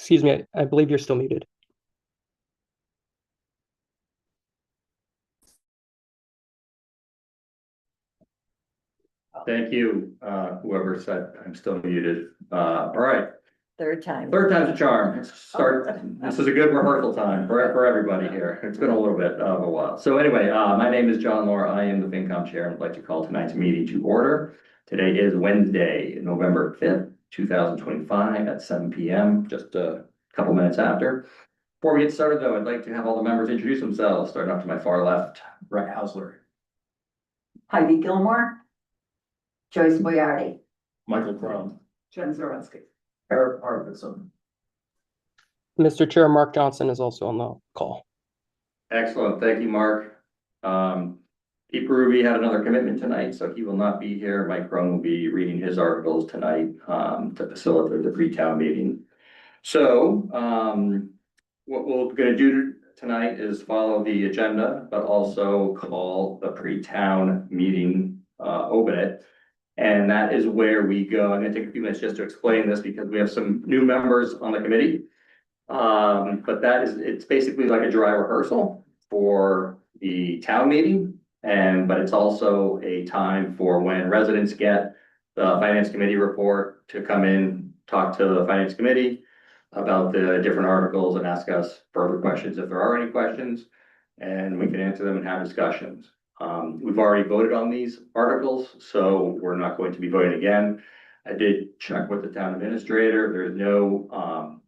Excuse me, I believe you're still muted. Thank you, whoever said I'm still muted. All right, Third time. third time's a charm. Let's start. This is a good rehearsal time for everybody here. It's been a little bit of a while. So anyway, my name is John Laura. I am the FinCom chair and I'd like to call tonight's meeting to order. Today is Wednesday, November 5th, 2025 at 7 p.m., just a couple minutes after. Before we get started though, I'd like to have all the members introduce themselves, starting off to my far left, Brett Hausler. Heidi Gilmore. Joyce Boyardi. Michael Crum. Jen Zoroski. Eric Arvidsson. Mr. Chair, Mark Johnson is also on the call. Excellent, thank you, Mark. Pete Peruvi had another commitment tonight, so he will not be here. Mike Crone will be reading his articles tonight to facilitate the pre-town meeting. So what we're going to do tonight is follow the agenda, but also call the pre-town meeting, open it. And that is where we go. I'm going to take a few minutes just to explain this because we have some new members on the committee. But it's basically like a dry rehearsal for the town meeting. But it's also a time for when residents get the finance committee report to come in, talk to the finance committee about the different articles and ask us further questions if there are any questions, and we can answer them and have discussions. We've already voted on these articles, so we're not going to be voting again. I did check with the town administrator. There's no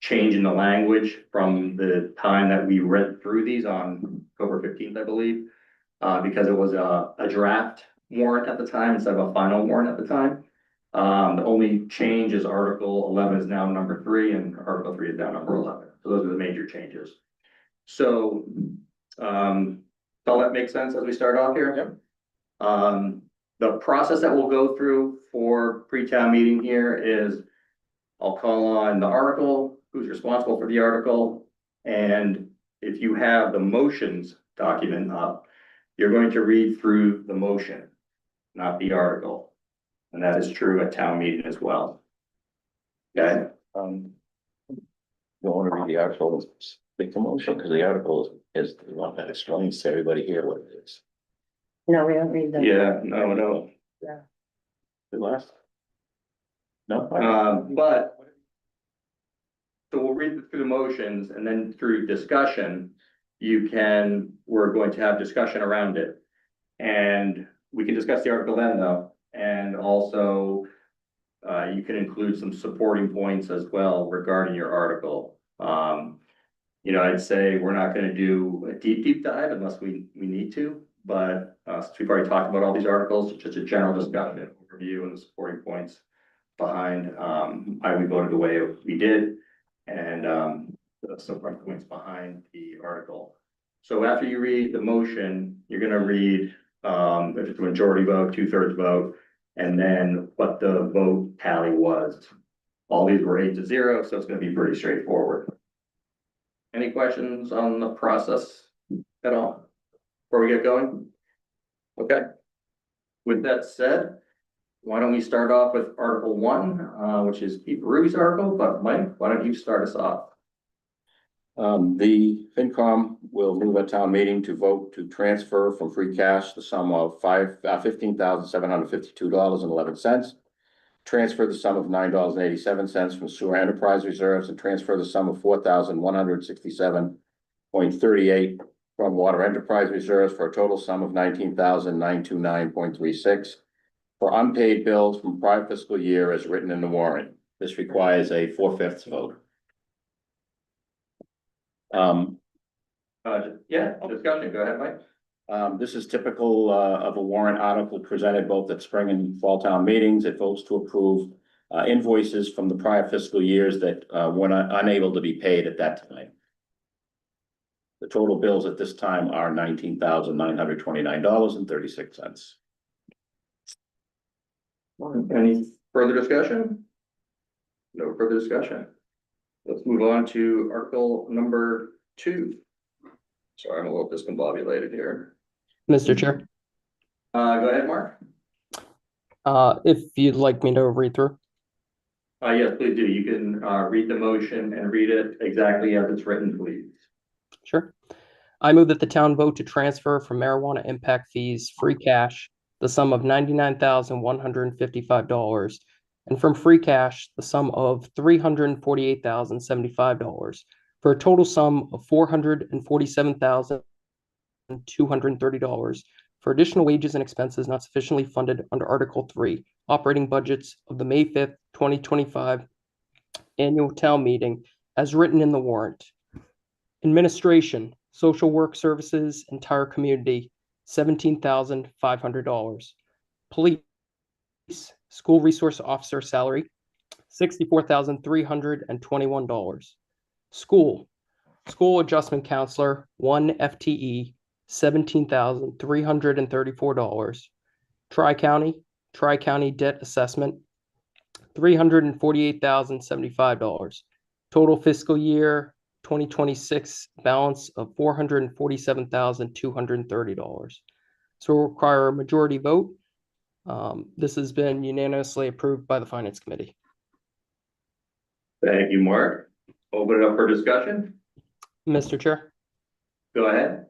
change in the language from the time that we read through these on October 15th, I believe, because it was a draft warrant at the time instead of a final warrant at the time. The only change is Article 11 is now number 3 and Article 3 is now number 11. So those are the major changes. So all that makes sense as we start off here? Yep. The process that we'll go through for pre-town meeting here is I'll call on the article, who's responsible for the article, and if you have the motions document up, you're going to read through the motion, not the article. And that is true at town meeting as well. Okay. You don't want to read the article, make the motion, because the article is the one that explains to everybody here what it is. No, we don't read them. Yeah, no. The last? No? But so we'll read through the motions and then through discussion, we're going to have discussion around it. And we can discuss the article then though. And also you can include some supporting points as well regarding your article. I'd say we're not going to do a deep dive unless we need to, but since we've already talked about all these articles, just a general discussion, overview, and the supporting points behind why we voted the way we did, and the supporting points behind the article. So after you read the motion, you're going to read if it's a majority vote, 2/3 vote, and then what the vote tally was. All these were 8-0, so it's going to be pretty straightforward. Any questions on the process at all before we get going? Okay. With that said, why don't we start off with Article 1, which is Pete Peruvi's article, but Mike, why don't you start us off? The FinCom will move a town meeting to vote to transfer from free cash the sum of $15,752.11. Transfer the sum of $9.87 from sewer enterprise reserves and transfer the sum of $4,167.38 from water enterprise reserves for a total sum of $19,929.36 for unpaid bills from prior fiscal year as written in the warrant. This requires a 4/5 vote. Yeah, discussion. Go ahead, Mike. This is typical of a warrant article presented both at spring and fall town meetings. It votes to approve invoices from the prior fiscal years that were unable to be paid at that time. The total bills at this time are $19,929.36. Any further discussion? No further discussion. Let's move on to Article number 2. Sorry, I'm a little discombobulated here. Mr. Chair, Go ahead, Mark. if you'd like me to read through. Yes, please do. You can, read the motion and read it exactly as it's written, please. Sure. I move that the town vote to transfer from marijuana impact fees free cash the sum of $99,155 and from free cash the sum of $348,075 for a total sum of $447,230 for additional wages and expenses not sufficiently funded under Article 3 operating budgets of the May 5th, 2025 annual town meeting as written in the warrant. Administration, social work services, entire community, $17,500. Police, school resource officer salary, $64,321. School adjustment counselor, 1 FTE, $17,334. Tri-County debt assessment, $348,075. Total fiscal year 2026 balance of $447,230. So we'll require a majority vote. This has been unanimously approved by the Finance Committee. Thank you, Mark. Open it up for discussion. Mr. Chair, Go ahead.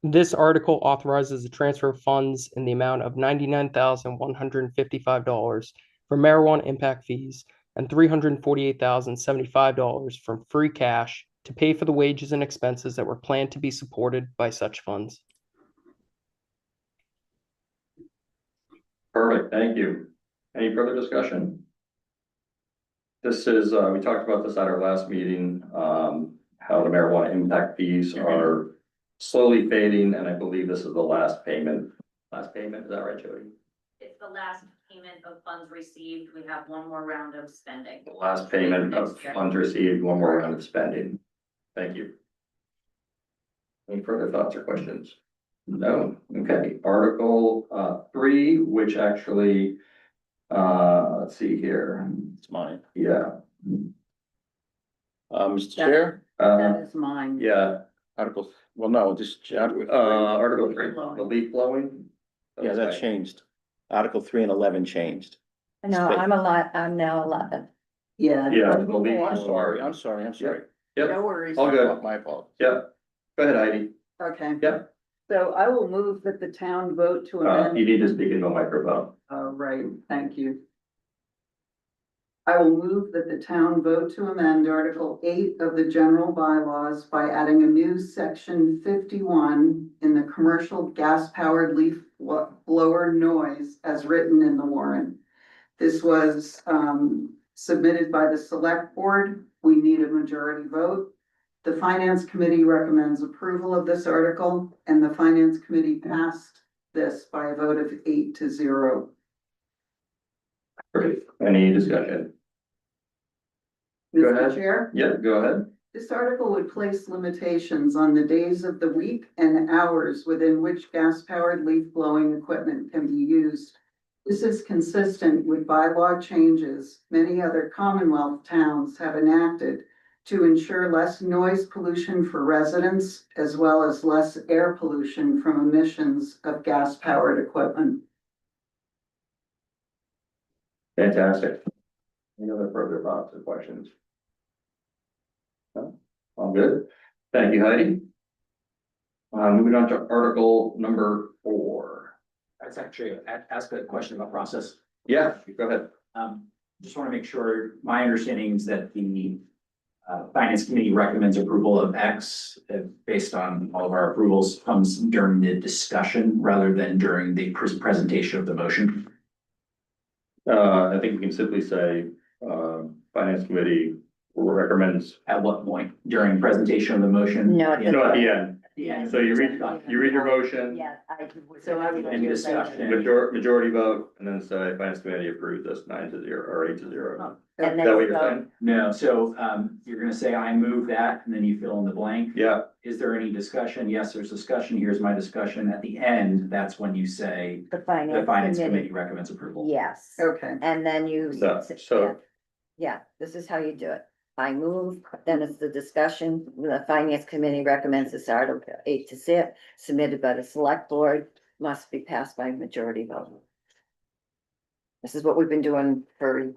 this article authorizes the transfer of funds in the amount of $99,155 for marijuana impact fees and $348,075 from free cash to pay for the wages and expenses that were planned to be supported by such funds. Perfect, thank you. Any further discussion? This is, we talked about this at our last meeting, how the marijuana impact fees are slowly fading, and I believe this is the last payment. Last payment, is that right, Jody? It's the last payment of funds received. We have one more round of spending. The last payment of funds received, one more round of spending. Thank you. Any further thoughts or questions? No, okay, Article 3, which actually, let's see here, It's mine. yeah. Mr. Chair, That is mine. Yeah, Article, well, no, Article 3, the leaf blowing. yeah, that changed. Article 3 and 11 changed. No, I'm now 11. Yeah. Yeah, the leaf, I'm sorry, I'm sorry. Yep, No worries. all good, My fault. yep. Go ahead, Heidi. Okay. Yep. So I will move that the town vote to You amend. need to speak into a microphone. Right, thank you. I will move that the town vote to amend Article 8 of the general bylaws by adding a new section 51 in the commercial gas-powered leaf blower noise as written in the warrant. This was submitted by the select board. We need a majority vote. The Finance Committee recommends approval of this article, and the Finance Committee passed this by a vote of 8-0. Great, any discussion? Go ahead. Mr. Chair, Yeah, go ahead. this article would place limitations on the days of the week and hours within which gas-powered leaf blowing equipment can be used. This is consistent with bylaw changes many other Commonwealth towns have enacted to ensure less noise pollution for residents, as well as less air pollution from emissions of gas-powered equipment. Fantastic. Any other further thoughts or questions? No, all good. Thank you, Heidi. Moving on to Article number 4. That's actually, ask a question about process. Yeah, go ahead. Just want to make sure, my understanding is that the Finance Committee recommends approval of X based on all of our approvals comes during the discussion rather than during the presentation of the motion. I think we can simply say, Finance Committee recommends, At what point? During presentation of the motion? No, at the- no, at the end. Yeah. So you read your motion, Yeah. So I would Any do discussion? majority vote, and then say Finance Committee approves this 9-0 or 8-0. And Is then that what you you're vote. saying? No, so you're gonna say I move that and then you fill in the blank. Yeah, Is there any discussion? Yes, there's discussion. Here's my discussion. At the end, that's when you say The the Finance Finance Committee. Committee recommends approval. Yes. Okay, And then you. So- Yeah, this is how you do it. I move, then it's the discussion. The Finance Committee recommends this article 8-0, submitted by the select board, must be passed by majority vote. This is what we've been doing for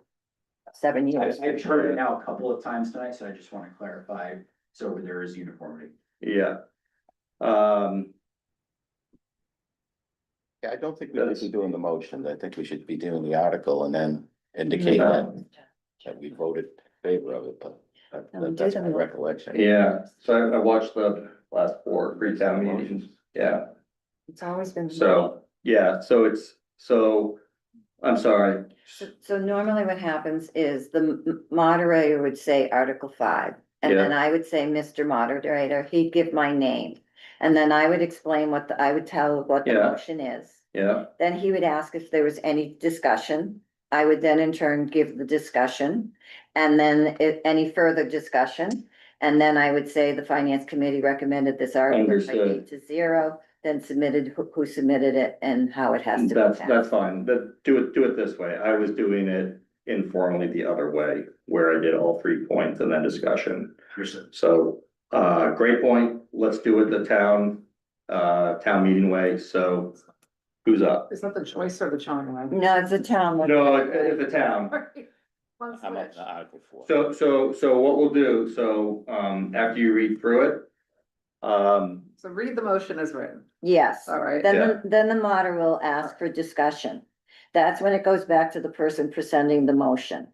7 years. I've heard it now a couple of times tonight, so I just want to clarify, so there is uniformity. Yeah. Um, Yeah, I don't think we should be doing the motion. I think we should be doing the article and then indicate that we voted in favor of it, but that's my recollection. yeah, so I watched the last 4 pre-town meetings, yeah, It's always been. so, yeah, I'm sorry. So normally what happens is the moderator would say Article 5. And then I would say, Mr. Moderator, he'd give my name. And then I would explain I would tell what the Yeah. motion is. Yeah, Then he would ask if there was any discussion. I would then in turn give the discussion. And then if any further discussion. And then I would say the finance committee recommended this article by Understood. 8-0, then submitted who submitted it and how it has to be that's passed. fine, but do it this way, I was doing it informally the other way, where I did all 3 points and then discussion. Understood. So, great point, let's do it the town meeting way, so who's up? Is that the choice or the charm one? No, it's a town. No, it's the town. I'm up to Article 4. So what we'll do, after you read through it, So read the motion as written, Yes. all right? Then the moderator will ask for discussion. That's when it goes back to the person presenting the motion.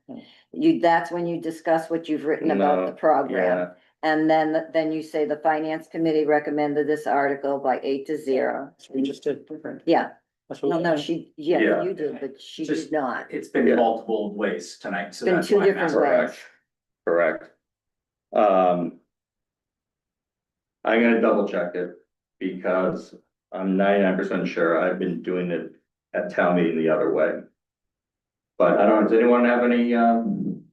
That's when you discuss what you've written about the No, program. yeah, And then you say the finance committee recommended this article by 8-0. We just did different. Yeah, That's what we no, did. Yeah. you did, but she Just- did not. It's been Yeah. multiple ways tonight, so Been that's two why I'm different asking. ways. correct. I'm gonna double check it, because I'm 99% sure I've been doing it at town meeting the other way. But I don't, does anyone have any, anything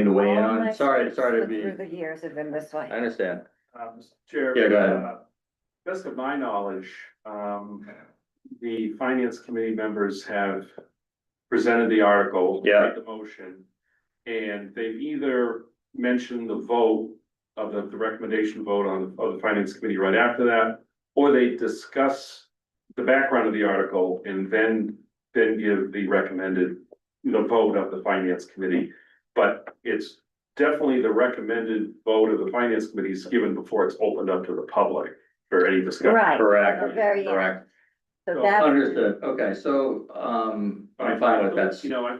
to weigh in All on? my Sorry to Through be, the years have been this I way. understand. Mr. Chair. Yeah, go ahead. Best of my knowledge, the finance committee members have presented the article. Yeah. made the motion, and they've either mentioned the vote of the recommendation vote of the finance committee right after that, or they discuss the background of the article and then give the recommended, the vote of the finance committee. But it's definitely the recommended vote of the finance committee is given before it's opened up to the public for any discussion. Right. Correct, at the very end. correct, So that's. understood, okay, so, I'm fine with that. You know, I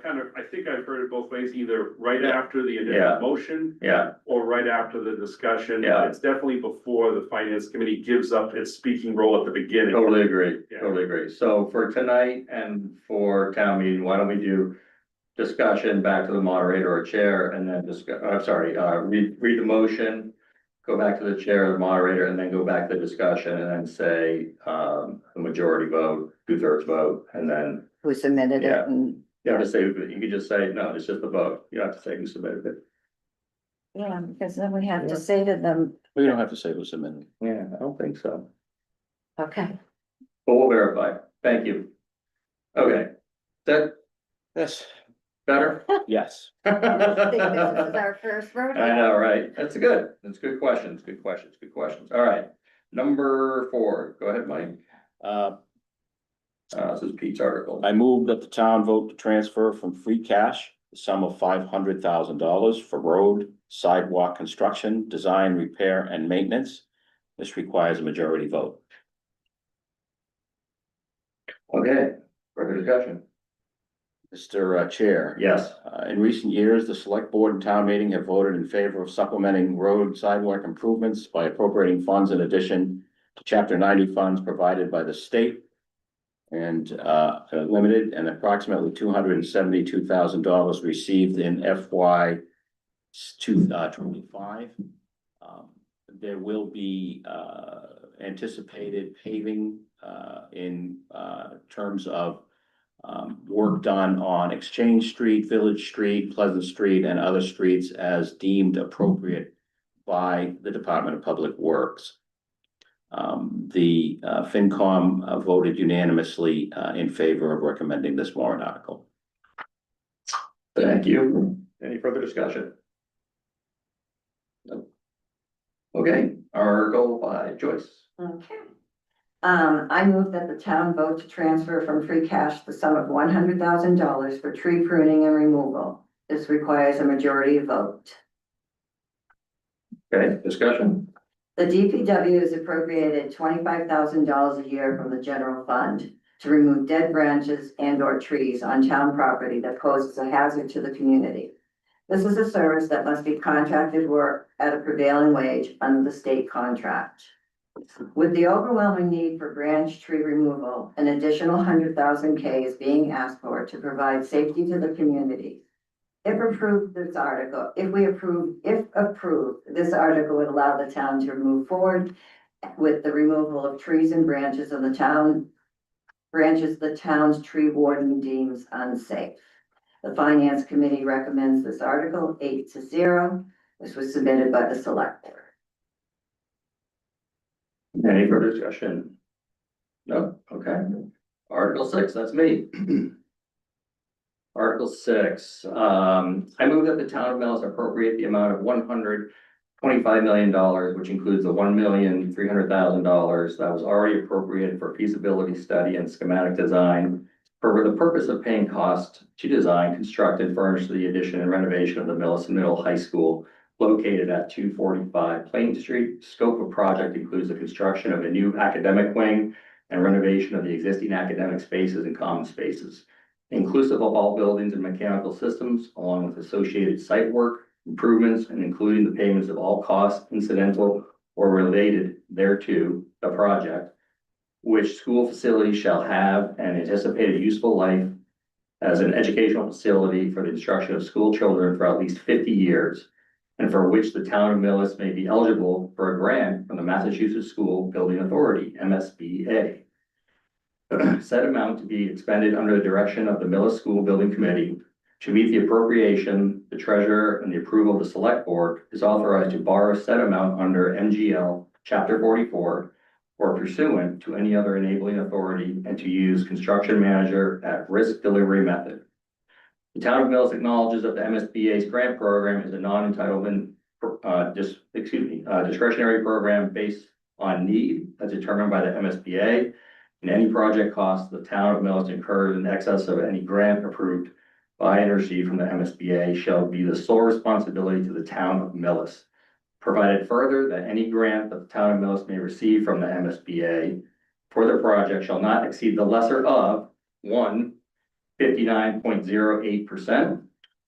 think I've heard it both ways, either right after the Yeah. initial motion Yeah, or right after the discussion. Yeah. It's definitely before the finance committee gives up its speaking role at the beginning. totally agree, Yeah. totally agree. So for tonight and for town meeting, why don't we do discussion back to the moderator or chair, and then read the motion, go back to the chair or the moderator, and then go back to the discussion, and then say, a majority vote, 2/3 vote, and then, Who submitted Yeah. it and, you have to say, you could just say, no, it's just a vote, you don't have to say who submitted it. yeah, because then we have Yeah. to say to them, We don't have to say who's amended. Yeah, I don't think so, okay. but we'll verify, thank you. Okay, that Yes. better? Yes. I think this is our first I rodeo. know, right? That's good. That's good questions, good questions, good questions. All right. Number 4, go ahead, Mike. This is Pete's article. I move that the town vote to transfer from free cash the sum of $500,000 for road, sidewalk construction, design, repair, and maintenance. This requires a majority vote. Okay, further discussion? Mr. Chair. Yes. In recent years, the select board and town meeting have voted in favor of supplementing road sidewalk improvements by appropriating funds in addition to chapter 90 funds provided by the state. And limited, and approximately $272,000 received in FY 2025. There will be anticipated paving in terms of work done on Exchange Street, Village Street, Pleasant Street, and other streets as deemed appropriate by the Department of Public Works. The FinCom voted unanimously in favor of recommending this warrant article. Thank you. Any further discussion? No. Okay, Article 5, Joyce. Okay. I move that the town vote to transfer from free cash the sum of $100,000 for tree pruning and removal. This requires a majority vote. Okay, discussion? The DPW has appropriated $25,000 a year from the general fund to remove dead branches and or trees on town property that poses a hazard to the community. This is a service that must be contracted work at a prevailing wage under the state contract. With the overwhelming need for branch tree removal, an additional 100,000 K is being asked for to provide safety to the community. If approved, this article, if approved, this article would allow the town to move forward with the removal of trees and branches of the town, branches the town's tree warden deems unsafe. The Finance Committee recommends this article 8-0. This was submitted by the Select Board. Any further discussion? No, okay. Article 6, that's me. Article 6, I move that the town of Millis appropriate the amount of $125 million, which includes the $1,300,000 that was already appropriated for feasibility study and schematic design for the purpose of paying cost to design, construct, and furnish the addition and renovation of the Millis Middle High School located at 245 Plain Street. Scope of project includes the construction of a new academic wing and renovation of the existing academic spaces and common spaces, inclusive of all buildings and mechanical systems, along with associated site work, improvements, and including the payments of all costs incidental or related thereto the project, which school facility shall have an anticipated useful life as an educational facility for the instruction of school children for at least 50 years, and for which the town of Millis may be eligible for a grant from the Massachusetts School Building Authority, MSBA. Said amount to be expended under the direction of the Millis School Building Committee. To meet the appropriation, the treasurer and the approval of the select board is authorized to borrow said amount under MGL Chapter 44 or pursuant to any other enabling authority, and to use construction manager at risk delivery method. The town of Millis acknowledges that the MSBA's grant program is a non-entitlement, discretionary program based on need as determined by the MSBA. And any project costs the town of Millis incurred in excess of any grant approved by and received from the MSBA shall be the sole responsibility to the town of Millis. Provided further that any grant that the town of Millis may receive from the MSBA for the project shall not exceed the lesser of 59.08%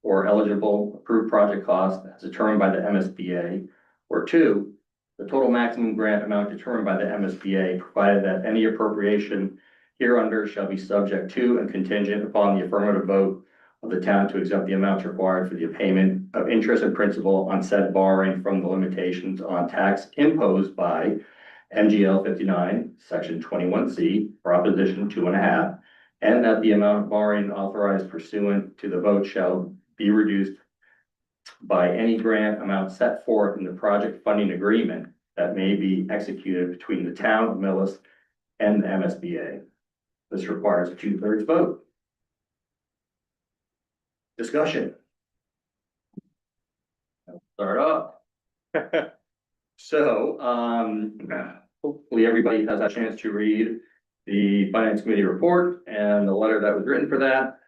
or eligible approved project cost as determined by the MSBA, or 2, the total maximum grant amount determined by the MSBA, provided that any appropriation hereunder shall be subject to and contingent upon the affirmative vote of the town to exempt the amounts required for the payment of interest and principal on said borrowing from the limitations on tax imposed by MGL 59, Section 21C, Proposition 2.5, and that the amount of borrowing authorized pursuant to the vote shall be reduced by any grant amount set forth in the project funding agreement that may be executed between the town of Millis and the MSBA. This requires a 2/3 vote. Discussion. Start off. So, hopefully everybody has a chance to read the Finance Committee report and the letter that was written for that.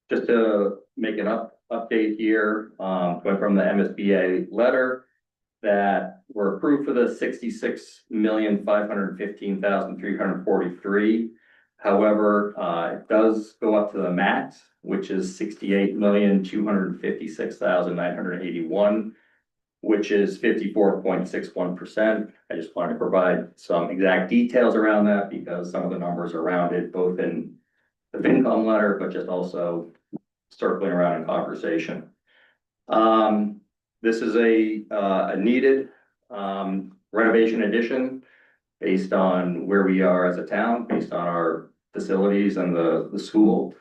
Just to make an update here, going from the MSBA letter that were approved for the $66,515,343. However, it does go up to the max, which is $68,256,981, which is 54.61%. I just wanted to provide some exact details around that because some of the numbers are rounded both in the FinCom letter, but just also circling around in conversation. This is a needed renovation addition based on where we are as a town, based on our facilities and the school.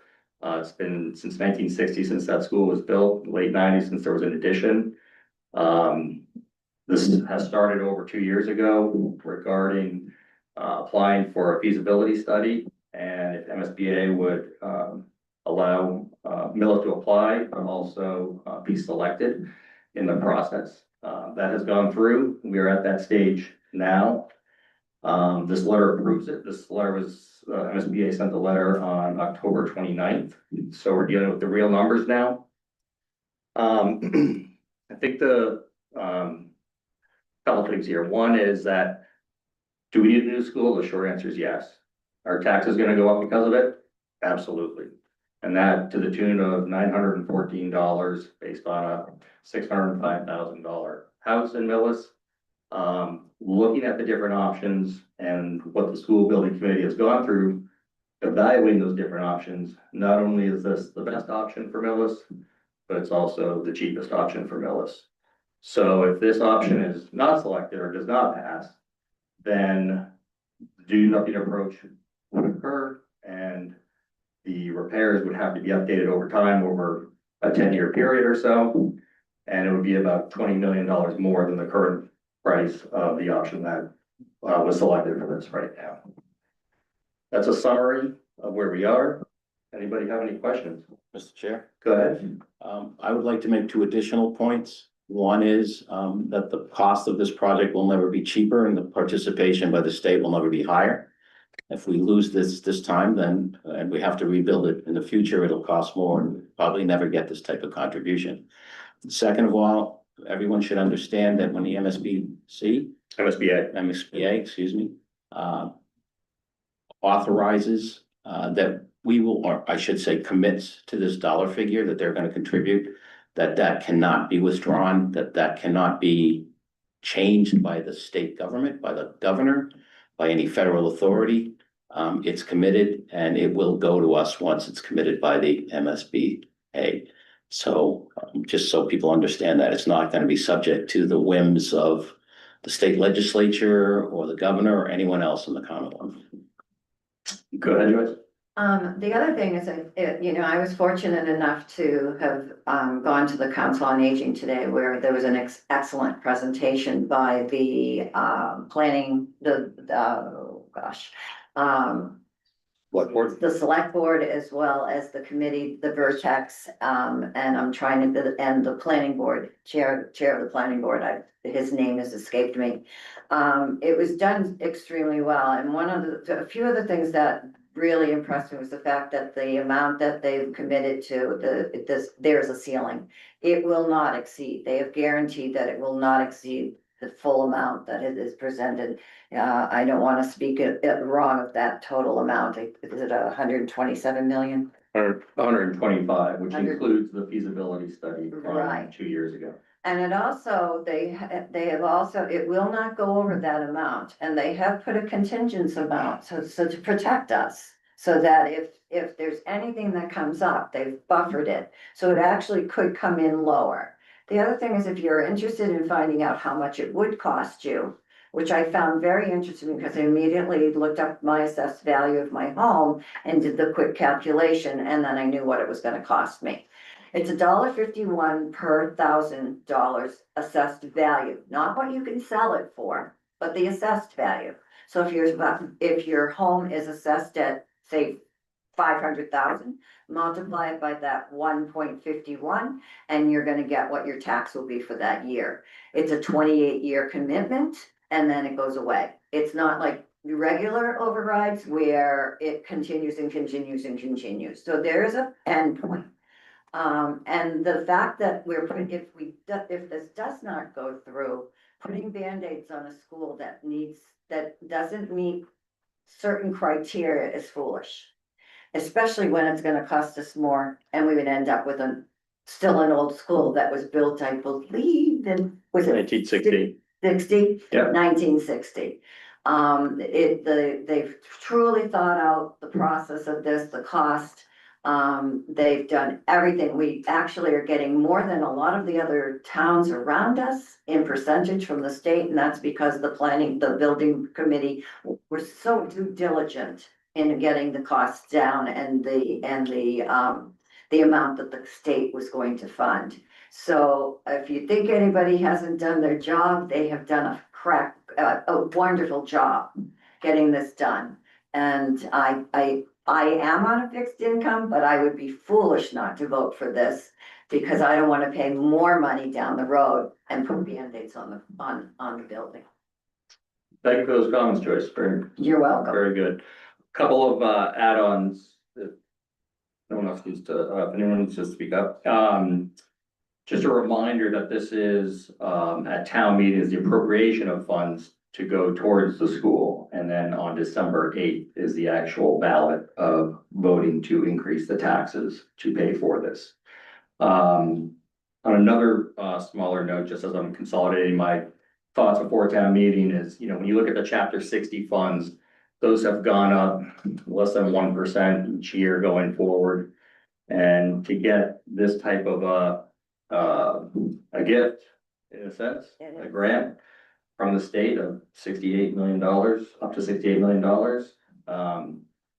It's been since 1960 since that school was built, late 90s since there was an addition. This has started over 2 years ago regarding applying for a feasibility study, and if MSBA would allow Millis to apply and also be selected in the process. That has gone through. We are at that stage now. This letter approves it. This letter was, MSBA sent the letter on October 29th. So we're dealing with the real numbers now. I think couple things here. One is that, do we need a new school? The short answer is yes. Are taxes gonna go up because of it? Absolutely. And that to the tune of $914 based on a $605,000 house in Millis. Looking at the different options and what the school building committee has gone through, evaluating those different options, not only is this the best option for Millis, but it's also the cheapest option for Millis. So if this option is not selected or does not pass, then do nothing approach would occur, and the repairs would have to be updated over time, over a 10-year period or so. And it would be about $20 million more than the current price of the option that was selected for this right now. That's a summary of where we are. Anybody have any questions? Mr. Chair, Go ahead. I would like to make two additional points. One is, that the cost of this project will never be cheaper and the participation by the state will never be higher. If we lose this time, then, and we have to rebuild it in the future, it'll cost more and probably never get this type of contribution. Second of all, everyone should understand that when the MSBA, excuse me, authorizes, that we will, or I should say commits to this dollar figure that they're gonna contribute, that cannot be withdrawn, that cannot be changed by the state government, by the governor, by any federal authority. It's committed and it will go to us once it's committed by the MSBA. So just so people understand that it's not going to be subject to the whims of the state legislature or the governor or anyone else in the Commonwealth. Go ahead, Joyce. The other thing is, I was fortunate enough to have gone to the Council on Aging today, where there was an excellent presentation by the What board? the select board, as well as the committee, the Vertex, and and the planning board, chair of the planning board, his name has escaped me. It was done extremely well, and a few of the things that really impressed me was the fact that the amount that they've committed to, there's a ceiling. It will not exceed, they have guaranteed that it will not exceed the full amount that it is presented. I don't want to speak it wrong of that total amount. Is it 127 million? 125, which 100. includes the feasibility study from Right. 2 years ago. And it also, it will not go over that amount, and they have put a contingent amount, so to protect us. So that if there's anything that comes up, they've buffered it, so it actually could come in lower. The other thing is, if you're interested in finding out how much it would cost you, which I found very interesting because I immediately looked up my assessed value of my home and did the quick calculation, and then I knew what it was gonna cost me. It's $1.51 per $1,000 assessed value, not what you can sell it for, but the assessed value. So if your home is assessed at, say, 500,000, multiply it by that 1.51, and you're gonna get what your tax will be for that year. It's a 28-year commitment, and then it goes away. It's not like regular overrides where it continues and continues and continues. So there is an endpoint. And the fact that we're putting, if this does not go through, putting Band-Aids on a school that doesn't meet certain criteria is foolish. Especially when it's gonna cost us more, and we would end up with still an old school that was built, I believe, was it 1960. 60? Yeah. 1960. They've truly thought out the process of this, the cost. They've done everything. We actually are getting more than a lot of the other towns around us in percentage from the state, and that's because the building committee was so due diligent in getting the costs down and the amount that the state was going to fund. So if you think anybody hasn't done their job, they have done a wonderful job getting this done. And I am on a fixed income, but I would be foolish not to vote for this because I don't want to pay more money down the road and put Band-Aids on the building. Thank you for those comments, Joyce. You're welcome. Very good. Couple of add-ons. If no one else needs to, if anyone needs to speak up. Just a reminder that this is at town meetings, the appropriation of funds to go towards the school. And then on December 8th is the actual ballot of voting to increase the taxes to pay for this. On another smaller note, just as I'm consolidating my thoughts before town meeting is, when you look at the chapter 60 funds, those have gone up less than 1% each year going forward. And to get this type of a gift, in a sense, a grant from the state of $68 million, up to $68 million,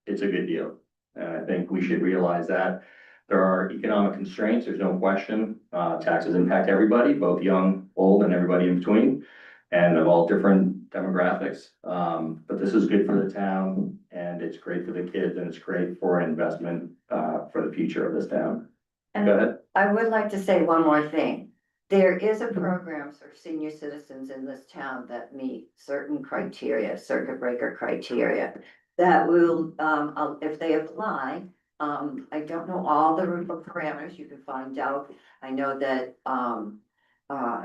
it's a good deal. And I think we should realize that there are economic constraints, there's no question. Taxes impact everybody, both young, old, and everybody in between, and of all different demographics. But this is good for the town, and it's great for the kids, and it's great for investment for the future of this town. And Go ahead. I would like to say one more thing. There is a program for senior citizens in this town that meet certain criteria, circuit breaker criteria, that will, if they apply, I don't know all the parameters, you can find out. I know that,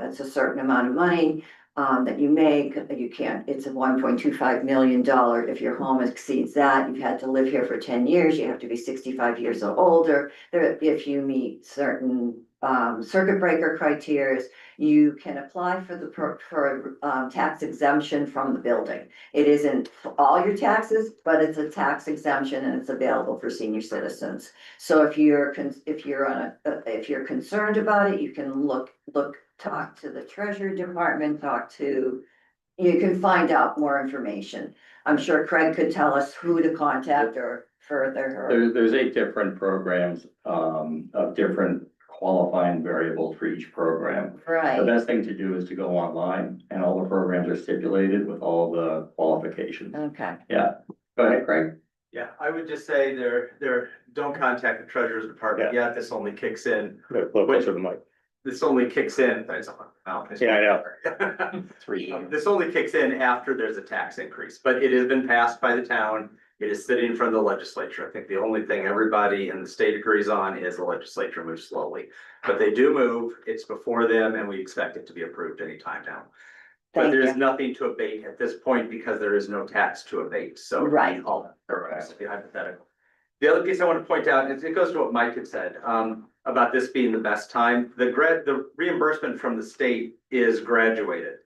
it's a certain amount of money, that you make, you can't, it's a $1.25 million. If your home exceeds that, you've had to live here for 10 years, you have to be 65 years or older. If you meet certain circuit breaker criteria, you can apply for the tax exemption from the building. It isn't all your taxes, but it's a tax exemption and it's available for senior citizens. So if you're concerned about it, you can talk to the Treasury Department, you can find out more information. I'm sure Craig could tell us who to contact or further. There's 8 different programs of different qualifying variables for each program. The Right, best thing to do is to go online, and all the programs are stipulated with all the qualifications. okay. Yeah, go ahead, Craig. Yeah, I would just say don't contact the treasurer's department yet. This only kicks in. Closer to the mic. This only kicks in. Yeah, I know. This only kicks in after there's a tax increase, but it has been passed by the town. It is sitting in front of the legislature. I think the only thing everybody in the state agrees on is the legislature moves slowly. But they do move, it's before them, and we expect it to be approved anytime now. But Thank there's you. nothing to abate at this point because there is no tax to abate, so. Right. All be hypothetical. The other piece I want to point out, is it goes to what Mike had said, about this being the best time. The reimbursement from the state is graduated.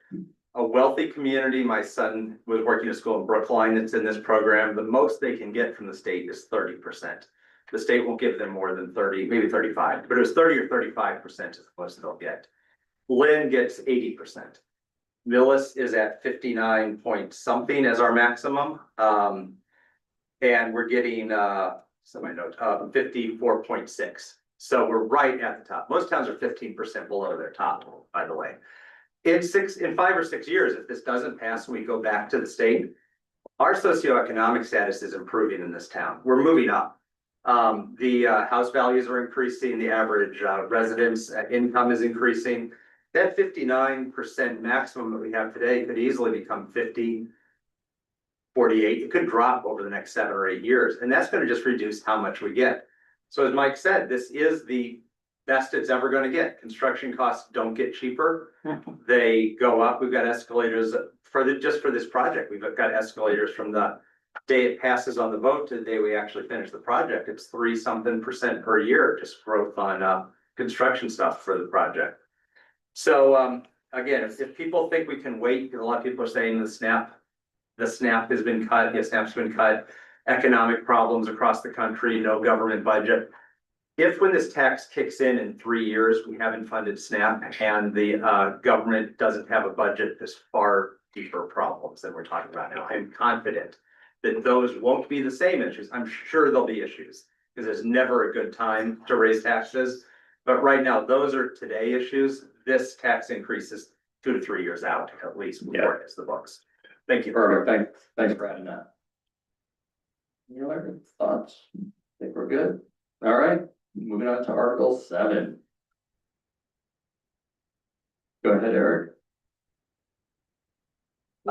A wealthy community, my son was working at school in Brookline that's in this program, the most they can get from the state is 30%. The state won't give them more than 30, maybe 35, but it was 30 or 35% is the most they'll get. Lynn gets 80%. Millis is at 59 point something as our maximum. And we're getting, some of my notes, 54.6. So we're right at the top. Most towns are 15% below their top, by the way. In 5 or 6 years, if this doesn't pass and we go back to the state, our socioeconomic status is improving in this town. We're moving up. The house values are increasing, the average residence income is increasing. That 59% maximum that we have today could easily become 50, 48. It could drop over the next 7 or 8 years, and that's going to just reduce how much we get. So as Mike said, this is the best it's ever going to get. Construction costs don't get cheaper. They go up. We've got escalators just for this project. We've got escalators from the day it passes on the vote to the day we actually finish the project. It's 3-something% per year, just growth on construction stuff for the project. So again, if people think we can wait, because a lot of people are saying the SNAP has been cut. Yes, SNAP's been cut. Economic problems across the country, no government budget. If when this tax kicks in 3 years, we haven't funded SNAP and the government doesn't have a budget, there's far deeper problems than we're talking about now. I'm confident that those won't be the same issues. I'm sure there'll be issues because there's never a good time to raise taxes. But right now, those are today issues. This tax increase is 2 to 3 years out, at least before it hits the books. Thank you. Perfect. Thanks for adding that. Any other thoughts? Think we're good? All right, moving on to Article 7. Go ahead, Eric.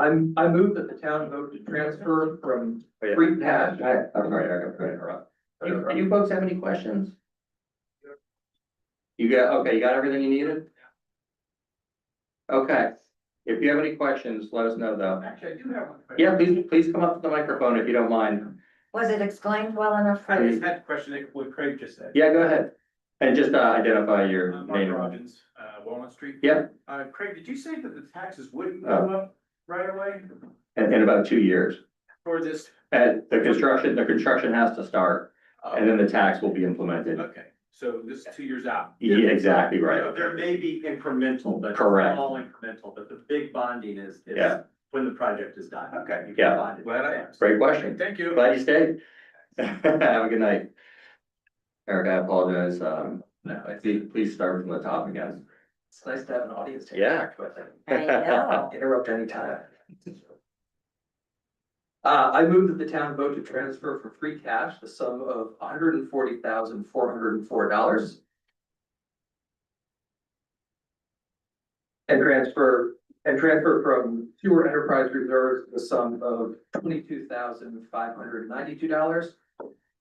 I move that the town vote to transfer from Oh, yeah. free cash. I'm sorry, I'm gonna interrupt. Do you folks have any questions? You got everything you needed? Okay, if you have any questions, let us know though. Actually, I do have one question. Yeah, please come up to the microphone if you don't mind. Was it explained well enough for I just you? had a question that what Craig just said. Yeah, go ahead. And just identify your Mark name. Robbins, Walnut Street. Yeah, Craig, did you say that the taxes wouldn't go up right away in about 2 years. for this? And the construction has to start, and then the tax will be implemented. Okay, so this is 2 years out. Yeah, exactly right. There may be incremental, but Correct. small incremental, but the big bonding is Yeah. when the project is done. Okay. You Yeah. can bond it. Glad I asked. Great question. Thank you. Glad you stayed. Have a good night. Eric, I apologize. Please start from the top again. It's nice to have an audience to Yeah. interact with. I know. Interrupt anytime. I move that the town vote to transfer from free cash the sum of $140,404. And transfer from sewer enterprise reserves the sum of $22,592.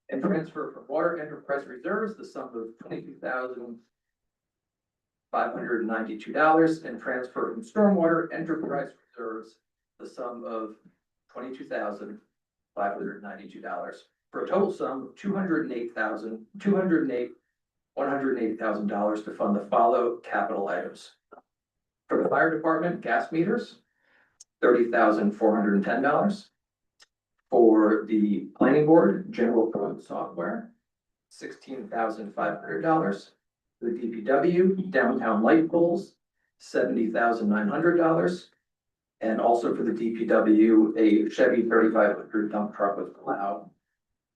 And transfer from water enterprise reserves the sum of $22,592. And transfer from stormwater enterprise reserves the sum of $22,592. For a total sum of $108,000 to fund the follow capital items. For the fire department, gas meters, $30,410. For the planning board, general code software, $16,500. For the DPW, downtown light poles, $70,900. And also for the DPW, a Chevy 3500 dump truck with plow,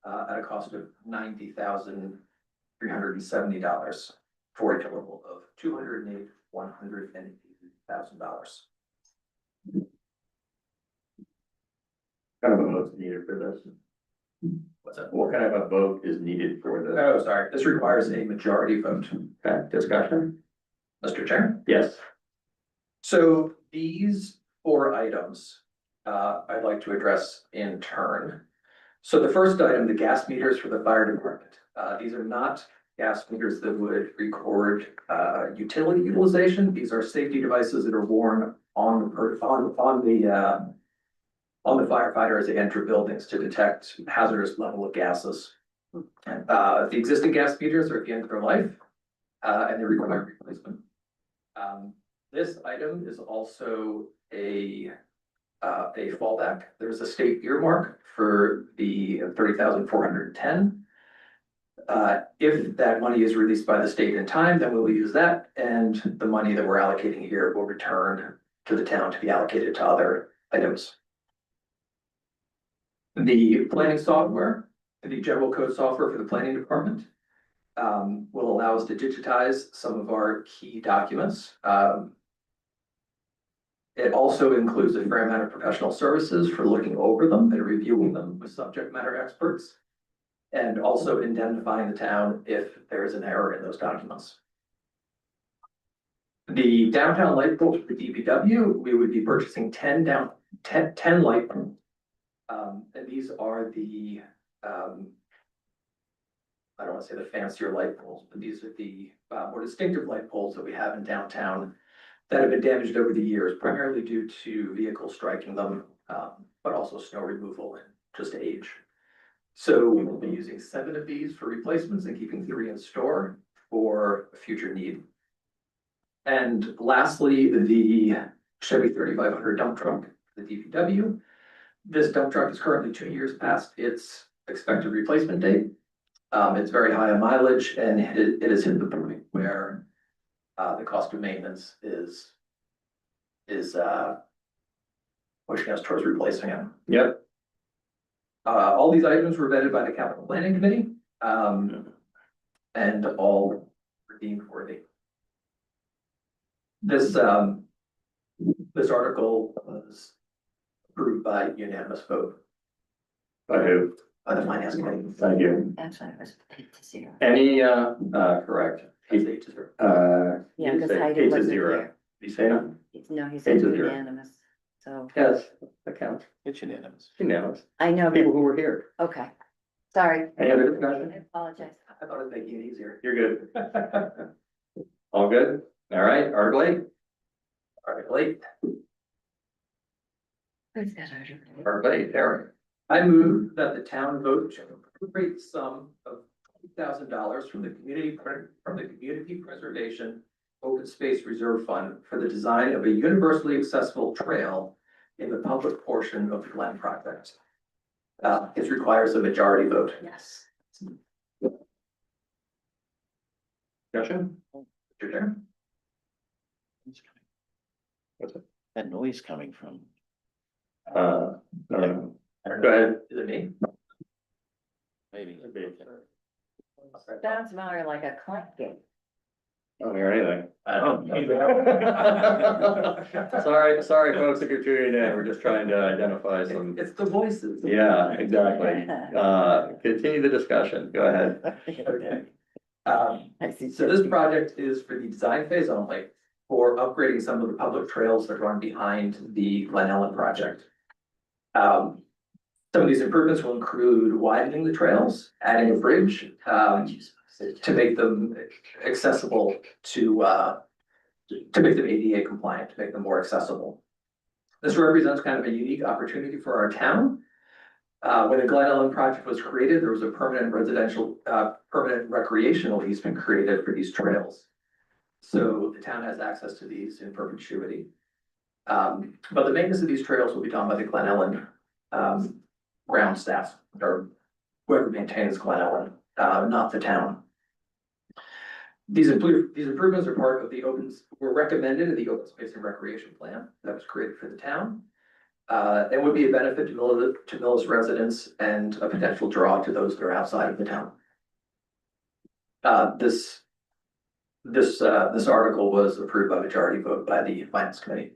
at a cost of $90,370 for a total of $180,000. Kind of a vote is needed for this. What's that? What kind of a vote is needed for the, Oh, sorry, this requires a majority vote, discussion? Mr. Chair. Yes. So these 4 items, I'd like to address in turn. So the first item, the gas meters for the fire department. These are not gas meters that would record, utility utilization. These are safety devices that are worn on the firefighter as they enter buildings to detect hazardous level of gases. The existing gas meters are at the end of their life, and they require replacement. This item is also a fallback. There's a state earmark for the $30,410. If that money is released by the state in time, then we'll use that, and the money that we're allocating here will return to the town to be allocated to other items. The planning software, the general code software for the planning department, will allow us to digitize some of our key documents. It also includes a fair amount of professional services for looking over them and reviewing them with subject matter experts, and also indemnifying the town if there is an error in those documents. The downtown light poles for the DPW, we would be purchasing 10 light poles. And these are the, I don't want to say the fancier light poles, but these are the more distinctive light poles that we have in downtown that have been damaged over the years, primarily due to vehicles striking them, but also snow removal and just age. So we'll be using 7 of these for replacements and keeping 3 in store for a future need. And lastly, the Chevy 3500 dump truck, the DPW. This dump truck is currently 2 years past its expected replacement date. It's very high on mileage, and it has hit the point where the cost of maintenance is pushing us towards replacing it. Yep. All these items were vetted by the capital planning committee, and all were deemed worthy. This article was approved by unanimous vote By who? by the finance committee. Thank you. Actually, it was 8-0. Any, correct. That's 8-0. Yeah, because Eight Heidi to wasn't 0. here. You say no? No, he 8 said to 0. unanimous. so Yes, that counts. It's unanimous. Unanimous. I know, People who were here. okay, sorry, Any other I discussion? apologize. I thought it'd make it easier. You're good. All good? All right, Article 8. Article 8. Who's that order? Article 8, Eric. I move that the town vote to appropriate the sum of $20,000 from the Community Preservation Open Space Reserve Fund for the design of a universally accessible trail in the public portion of the Glen project. It requires a majority vote. Yes. Discussion? Mr. Chair? That noise coming from. No. I don't Go know. ahead. Is it me? Maybe. Sounds more like a clank game. I don't hear anything. I don't Sorry, folks, if you're tuning in, we're just trying to identify some. It's the voices. Yeah, exactly. Continue the discussion. Go ahead. Okay. I see. So this project is for the design phase only, for upgrading some of the public trails that run behind the Glen Ellen project. Some of these improvements will include widening the trails, adding a bridge, to make them accessible to make them ADA compliant, to make them more accessible. This represents kind of a unique opportunity for our town. When the Glen Ellen project was created, there was a permanent recreational easement created for these trails. So the town has access to these in perpetuity. But the maintenance of these trails will be done by the Glen Ellen ground staff, or whoever maintains Glen Ellen, not the town. These improvements are part of were recommended in the open space and recreation plan that was created for the town. And would be a benefit to Millis residents and a potential draw to those that are outside of the town. This article was approved by majority vote by the finance committee.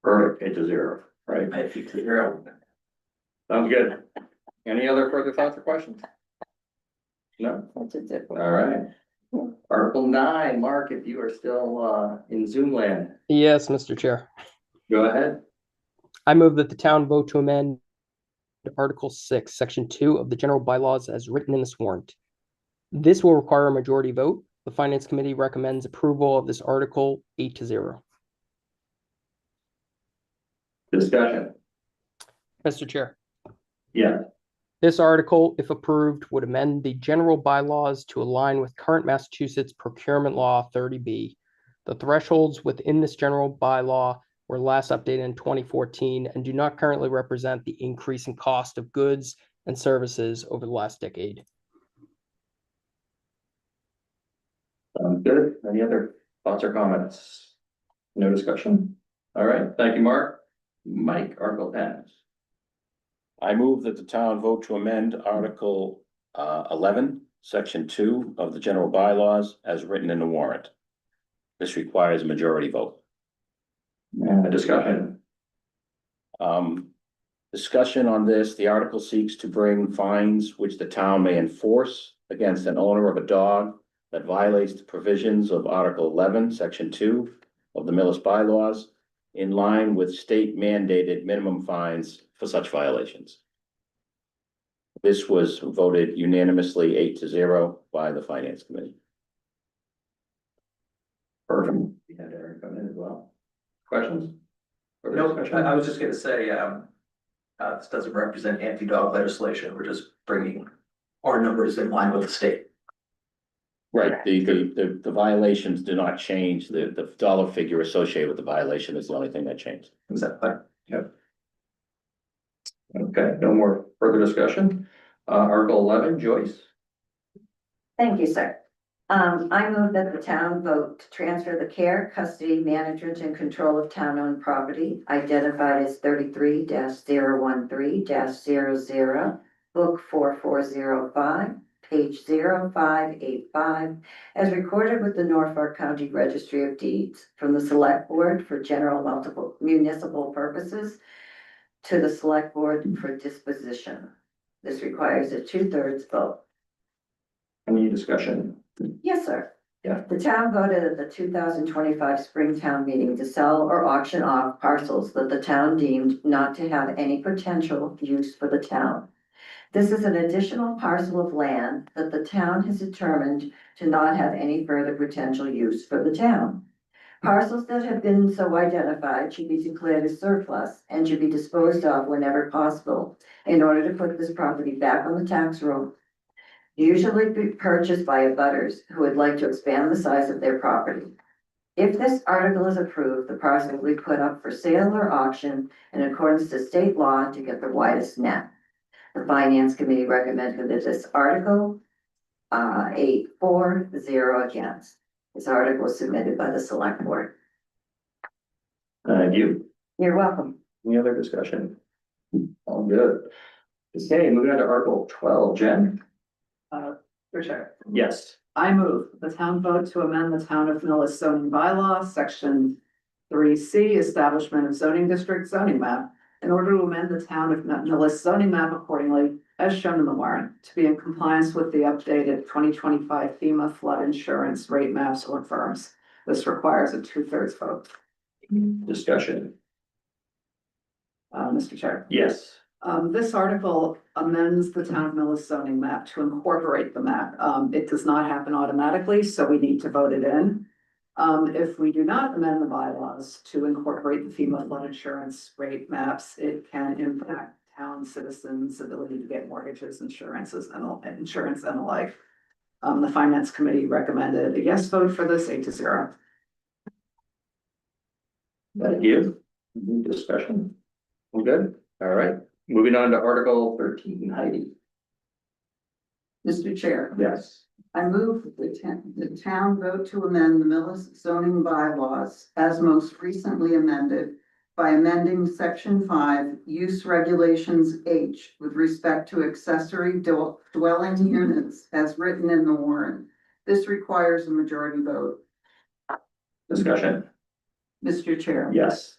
Perfect, 8-0, right? I think zero. Sounds good. Any other further thoughts or questions? No? All right. Article 9, Mark, if you are still in Zoom land, Yes, Mr. Chair. go ahead. I move that the town vote to amend Article 6, Section 2 of the general bylaws as written in this warrant. This will require a majority vote. The Finance Committee recommends approval of this article 8-0. Discussion. Mr. Chair, Yeah. this article, if approved, would amend the general bylaws to align with current Massachusetts Procurement Law 30B. The thresholds within this general bylaw were last updated in 2014 and do not currently represent the increase in cost of goods and services over the last decade. Sounds good. Any other thoughts or comments? No discussion? All right, thank you, Mark. Mike, Article 10. I move that the town vote to amend Article 11, Section 2 of the general bylaws as written in the warrant. This requires a majority vote. And a discussion. Discussion on this, the article seeks to bring fines which the town may enforce against an owner of a dog that violates the provisions of Article 11, Section 2 of the Millis bylaws, in line with state mandated minimum fines for such violations. This was voted unanimously 8-0 by the Finance Committee. Perfect. You had Eric come in as well. Questions? Further No, discussion? I was just gonna say, this doesn't represent anti-dog legislation. We're just bringing our numbers in line with the state. Right, the violations do not change, the dollar figure associated with the violation is the only thing that changed. Is that clear? Okay, no more further discussion. Article 11, Joyce. Thank you, sir. I move that the town vote to transfer the care, custody, management, and control of town-owned property identified as 33-013-00, Book 4405, page 0585, as recorded with the Norfolk County Registry of Deeds from the Select Board for general multiple municipal purposes to the Select Board for disposition. This requires a 2/3 vote. Any discussion? Yes, sir. The town voted at the 2025 Springtown meeting to sell or auction off parcels that the town deemed not to have any potential use for the town. This is an additional parcel of land that the town has determined to not have any further potential use for the town. Parcels that have been so identified should be declared as surplus and should be disposed of whenever possible in order to put this property back on the tax roll. Usually be purchased by abutters who would like to expand the size of their property. If this article is approved, the parcel will be put up for sale or auction in accordance to state law to get the widest net. The Finance Committee recommended that this article, 8-4-0 against. This article was submitted by the select board. Thank you. You're welcome. Any other discussion? All good. Okay, moving on to Article 12, Jen? For sure. Yes. I move the town vote to amend the town of Millis zoning bylaw, section 3C, establishment of zoning district zoning map, in order to amend the town of Millis zoning map accordingly, as shown in the warrant, to be in compliance with the updated 2025 FEMA flood insurance rate maps or firms. This requires a 2/3 vote. Discussion. Mr. Chair. Yes. This article amends the town of Millis zoning map to incorporate the map. It does not happen automatically, so we need to vote it in. If we do not amend the bylaws to incorporate the FEMA flood insurance rate maps, it can impact town citizens' ability to get mortgages, insurances, and insurance and the like. The Finance Committee recommended a yes vote for this, 8-0. Thank you. Any discussion? We're good? All right. Moving on to Article 13, Heidi. Mr. Chair. Yes. I move the town vote to amend the Millis zoning bylaws as most recently amended by amending section 5, use regulations H with respect to accessory dwelling units as written in the warrant. This requires a majority vote. Discussion. Mr. Chair. Yes.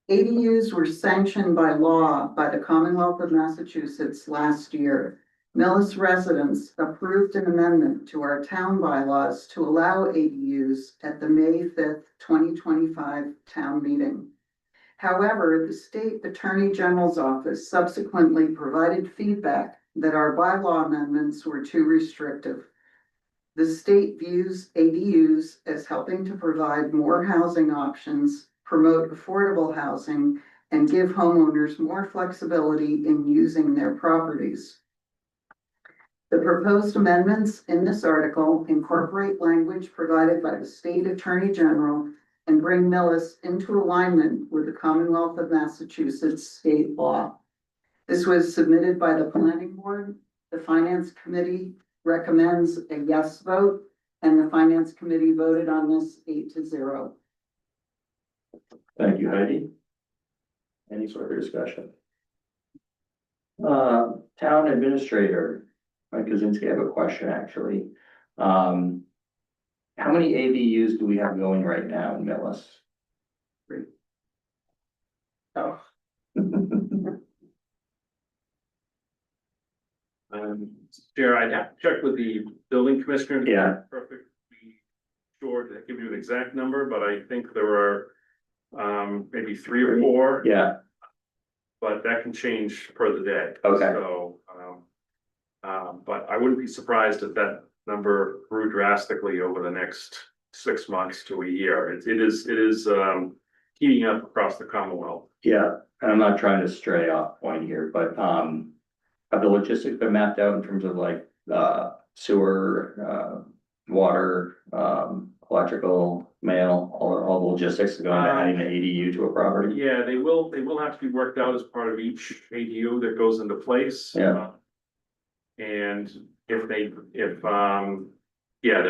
ADUs were sanctioned by law by the Commonwealth of Massachusetts last year. Millis residents approved an amendment to our town bylaws to allow ADUs at the May 5th, 2025 town meeting. However, the state attorney general's office subsequently provided feedback that our bylaw amendments were too restrictive. The state views ADUs as helping to provide more housing options, promote affordable housing, and give homeowners more flexibility in using their properties. The proposed amendments in this article incorporate language provided by the state attorney general and bring Millis into alignment with the Commonwealth of Massachusetts state law. This was submitted by the planning board. The Finance Committee recommends a yes vote, and the Finance Committee voted on this 8-0. Thank you, Heidi. Any further discussion? Town administrator, Mike Kaczynski, I have a question actually. How many ADUs do we have going right now in Millis? 3. Oh. Chair, I'd have to check with the building commissioner. to Yeah. be Perfectly sure to give you an exact number, but I think there are maybe 3 or 4. Yeah, But that can change per the day. Okay. So, but I wouldn't be surprised if that number grew drastically over the next 6 months to a year. It is heating up across the Commonwealth. yeah, and I'm not trying to stray off point here, but have the logistics been mapped out in terms of like sewer, water, electrical, mail, all the logistics of going to adding an ADU to a property? Yeah, they will have to be worked out as part of each ADU that goes into place. Yeah. And there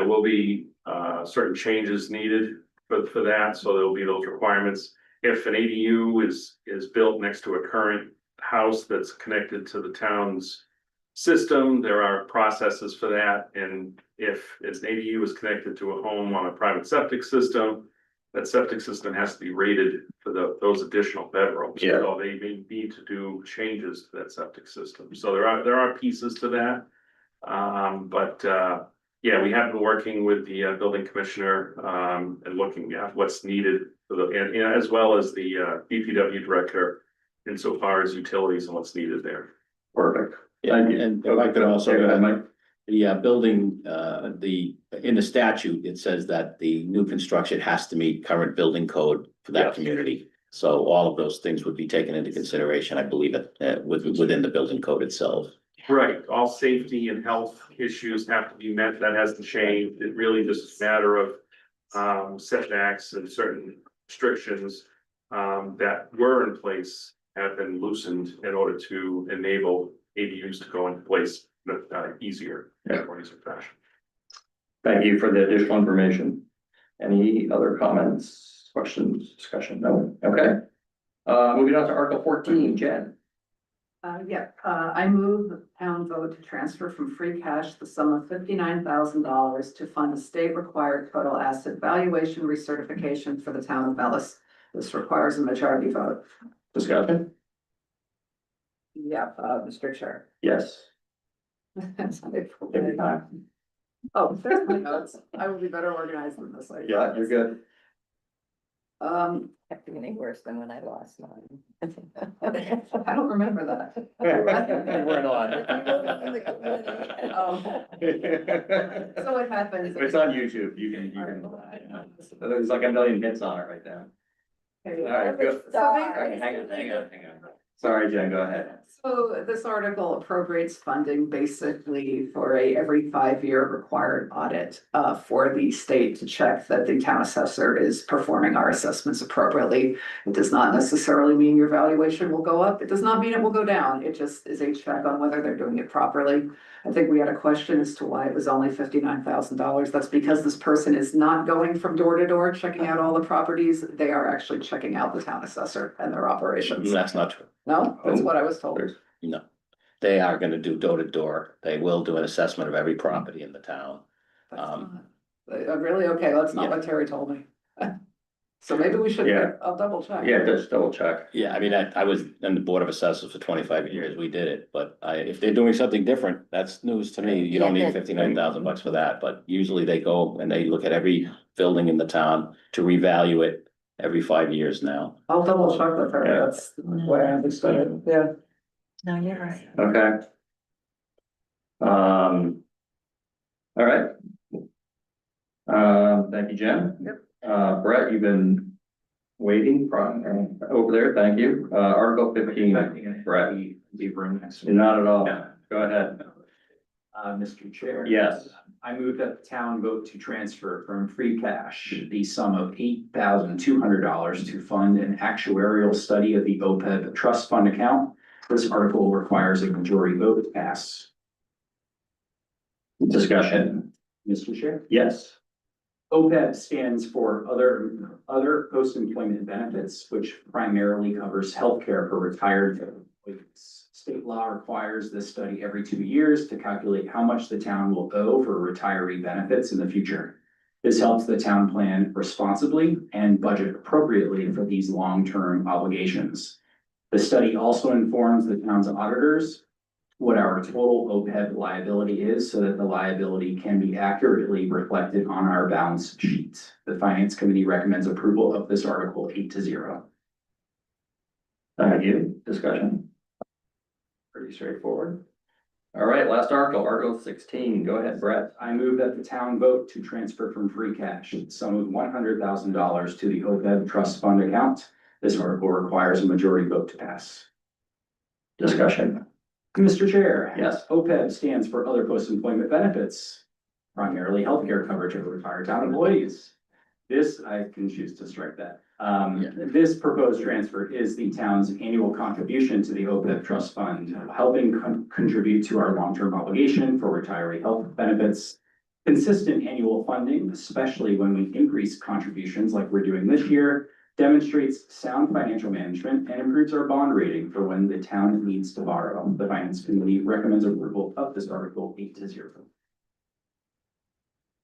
will be certain changes needed for that, so there'll be those requirements. If an ADU is built next to a current house that's connected to the town's system, there are processes for that, and if an ADU is connected to a home on a private septic system, that septic system has to be rated for those additional bedrooms. Yeah. So they may need to do changes to that septic system, so there are pieces to that. But yeah, we have been working with the building commissioner and looking at what's needed for the, and as well as the BPW director insofar as utilities and what's needed there. Perfect. Yeah, Thank you. and if I could also, Go ahead, Mike. the building, in the statute, it says that the new construction has to meet current building code for that Yes. community. So all of those things would be taken into consideration, I believe, within the building code itself. Right, all safety and health issues have to be met, that has to change, it really just is a matter of setbacks and certain restrictions that were in place have been loosened in order to enable ADUs to go into place easier, more easier fashion. Thank you for the additional information. Any other comments, questions, discussion? No? Okay. Moving on to Article 14, Jen. I move the town vote to transfer from free cash the sum of $59,000 to fund a state required total asset valuation recertification for the town of Bellis. This requires a majority vote. Discussion? Mr. Chair. Yes. Oh, there's my notes. I will be better organized than this. Yeah, you're good. Kept getting worse than when I lost mine. I don't remember that. We're in line. So what happens? It's on YouTube, you can, there's like a million hits on it right now. All right, good. All right, hang on. Sorry, Jen, go ahead. So this article appropriates funding basically for every 5-year required audit for the state to check that the town assessor is performing our assessments appropriately. It does not necessarily mean your valuation will go up. It does not mean it will go down. It just is a check on whether they're doing it properly. I think we had a question as to why it was only $59,000. That's because this person is not going from door to door checking out all the properties. They are actually checking out the town assessor and their operations. That's not true. No, that's what I was told. No. They are gonna do door to door. They will do an assessment of every property in the town. That's not- Really? Okay, that's not Yeah. what Terry told me. So maybe we should, Yeah. I'll double check. Yeah, just double check. Yeah, I mean, I was in the Board of Assessors for 25 years. We did it, but if they're doing something different, that's news to me. You don't Yeah, need that- $59,000 for that, but usually they go and they look at every building in the town to revalue it every 5 years now. I'll double check with her. Yeah. That's the way I understood it. Yeah. No, you're right. Okay. All right. Thank you, Jen. Yep. Brett, you've been waiting from over there. Thank you. Article 15, Brett. Leave room next. Not at all. Yeah. Go ahead. Mr. Chair. Yes. I move that the town vote to transfer from free cash the sum of $8,200 to fund an actuarial study of the OPEB trust fund account. This article requires a majority vote to pass. Discussion. Mr. Chair. Yes. OPEB stands for other post-employment benefits, which primarily covers healthcare for retired employees. State law requires this study every 2 years to calculate how much the town will owe for retiree benefits in the future. This helps the town plan responsibly and budget appropriately for these long-term obligations. The study also informs the town's auditors what our total OPEB liability is so that the liability can be accurately reflected on our balance sheet. The Finance Committee recommends approval of this article 8-0. Thank you. Discussion. Pretty straightforward. All right, last article, Article 16. Go ahead, Brett. I move that the town vote to transfer from free cash the sum of $100,000 to the OPEB trust fund account. This article requires a majority vote to pass. Discussion. Mr. Chair. Yes. OPEB stands for other post-employment benefits, primarily healthcare coverage of retired town employees. This, I can choose to strike that. This proposed transfer is the town's annual contribution to the OPEB trust fund, helping contribute to our long-term obligation for retiree health benefits. Consistent annual funding, especially when we increase contributions like we're doing this year, demonstrates sound financial management and improves our bond rating for when the town needs to borrow. The Finance Committee recommends approval of this article 8-0.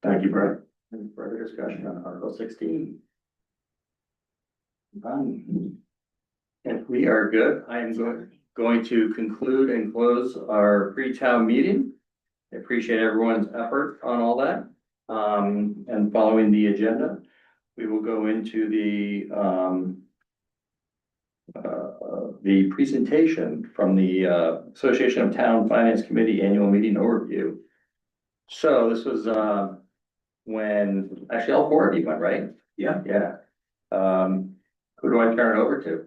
Thank you, Brett. Any further discussion on Article 16? If we are good, I am going to conclude and close our pre-town meeting. I appreciate everyone's effort on all that. And following the agenda, we will go into the presentation from the Association of Town Finance Committee Annual Meeting Overview. So this was when actually all four of you went, right? Yeah. Yeah. Who do I turn it over to?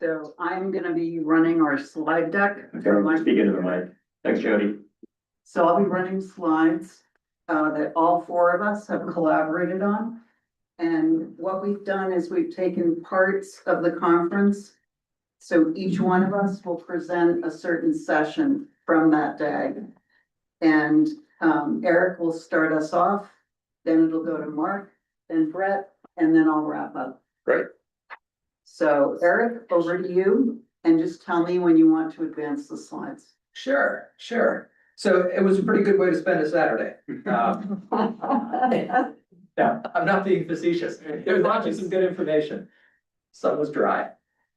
So I'm gonna be running our slide deck. Okay, speak into the mic. Thanks, Jody. So I'll be running slides that all four of us have collaborated on. And what we've done is we've taken parts of the conference. So each one of us will present a certain session from that day. And Eric will start us off, then it'll go to Mark, then Brett, and then I'll wrap up. Great. So Eric, over to you, and just tell me when you want to advance the slides. Sure, sure. So it was a pretty good way to spend a Saturday. Yeah, I'm not being facetious. There was actually some good information. Some was dry,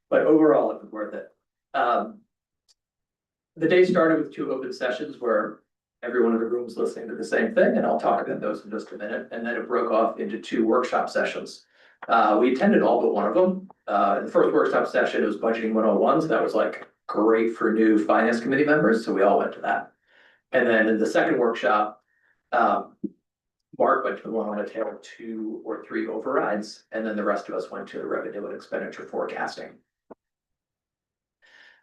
but overall it was worth it. The day started with 2 open sessions where everyone in the room was listening to the same thing, and I'll talk about those in just a minute. And then it broke off into 2 workshop sessions. We attended all but one of them. The first workshop session, it was budgeting 101, so that was like great for new finance committee members, so we all went to that. And then in the second workshop, Mark went to the one on a tale of 2 or 3 overrides, and then the rest of us went to the revenue and expenditure forecasting.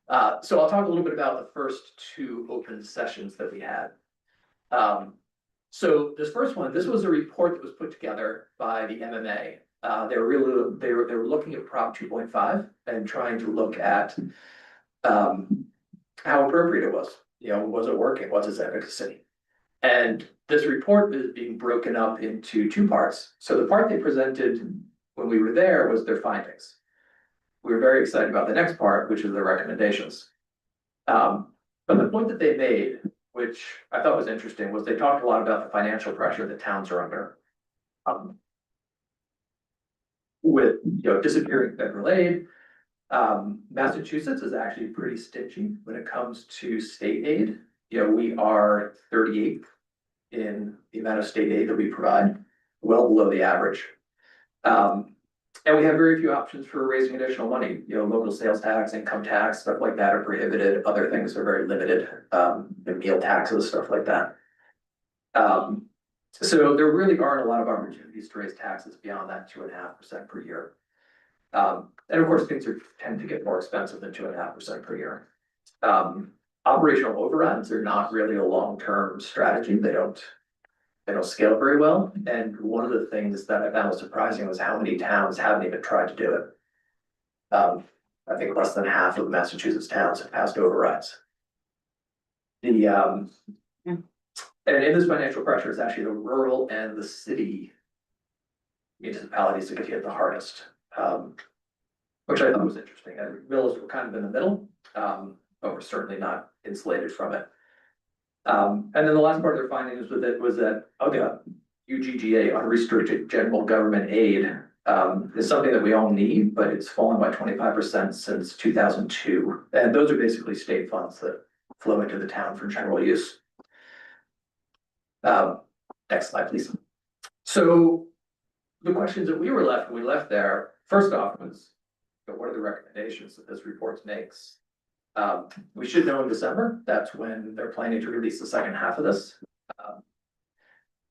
So I'll talk a little bit about the first 2 open sessions that we had. So this first one, this was a report that was put together by the MMA. They were looking at Prop 2.5 and trying to look at how appropriate it was. You know, was it working? What's its efficacy? And this report is being broken up into 2 parts. So the part they presented when we were there was their findings. We were very excited about the next part, which is their recommendations. But the point that they made, which I thought was interesting, was they talked a lot about the financial pressure that towns are under. With, you know, disappearing federal aid, Massachusetts is actually pretty stingy when it comes to state aid. You know, we are 38th in the amount of state aid that we provide, well below the average. And we have very few options for raising additional money. You know, local sales tax, income tax, stuff like that are prohibited. Other things are very limited, the meal taxes, stuff like that. So there really aren't a lot of opportunities to raise taxes beyond that 2.5% per year. And of course, things tend to get more expensive than 2.5% per year. Operational overrides are not really a long-term strategy. They don't scale very well. And one of the things that I found was surprising was how many towns haven't even tried to do it. I think less than half of Massachusetts towns have passed overrides. And in this financial pressure, it's actually the rural and the city municipalities that get hit the hardest, which I thought was interesting. And Millis were kind of in the middle, but we're certainly not insulated from it. And then the last part of their findings was that UGGA, unrestricted general government aid, is something that we all need, but it's fallen by 25% since 2002. And those are basically state funds that flow into the town for general use. Next slide, please. So the questions that we were left when we left there, first off was, what are the recommendations that this report makes? We should know in December. That's when they're planning to release the second half of this.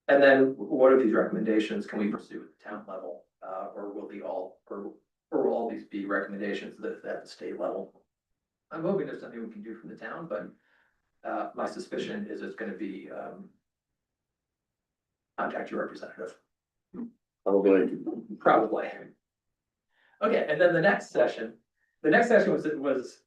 And then what are these recommendations can we pursue at the town level? Or will all these be recommendations at the state level? I'm hoping there's something we can do from the town, but my suspicion is it's going to be contact your representative. Probably. Okay, and then the next session was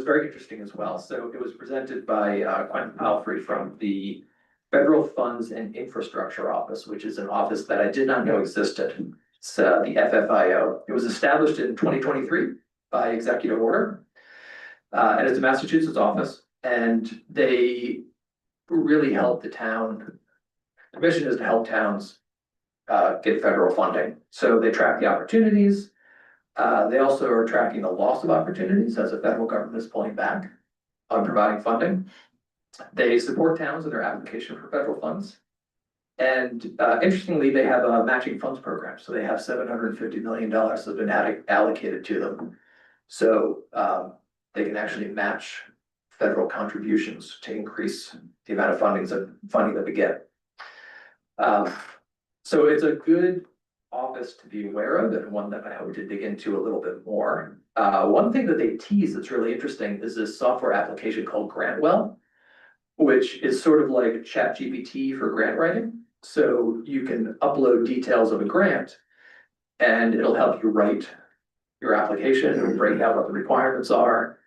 very interesting as well. So it was presented by Quentin Palfrey from the Federal Funds and Infrastructure Office, which is an office that I did not know existed. It's the FFIO. It was established in 2023 by executive order, and it's a Massachusetts office, and they really help the town. The mission is to help towns get federal funding. So they track the opportunities. They also are tracking the loss of opportunities as the federal government is pulling back on providing funding. They support towns in their application for federal funds. And interestingly, they have a matching funds program, so they have $750 million that's been allocated to them. So they can actually match federal contributions to increase the amount of funding that we get. So it's a good office to be aware of, and one that I hope to dig into a little bit more. One thing that they tease that's really interesting is this software application called Grantwell, which is sort of like ChatGPT for grant writing. So you can upload details of a grant and it'll help you write your application and break out what the requirements are.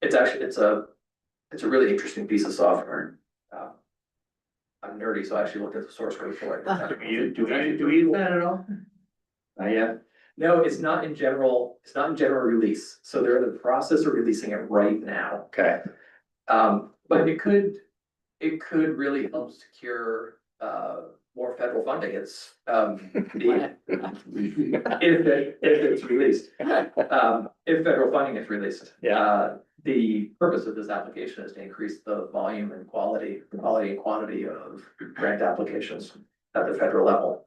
It's a really interesting piece of software. I'm nerdy, so I actually looked at the source code for it. Do we use that at all? Not yet. No, it's not in general release, so they're in the process of releasing it right now. Okay. But it could really help secure more federal funding. It's if it's released. If federal funding is released. The purpose of this application is to increase the volume and quality and quantity of grant applications at the federal level.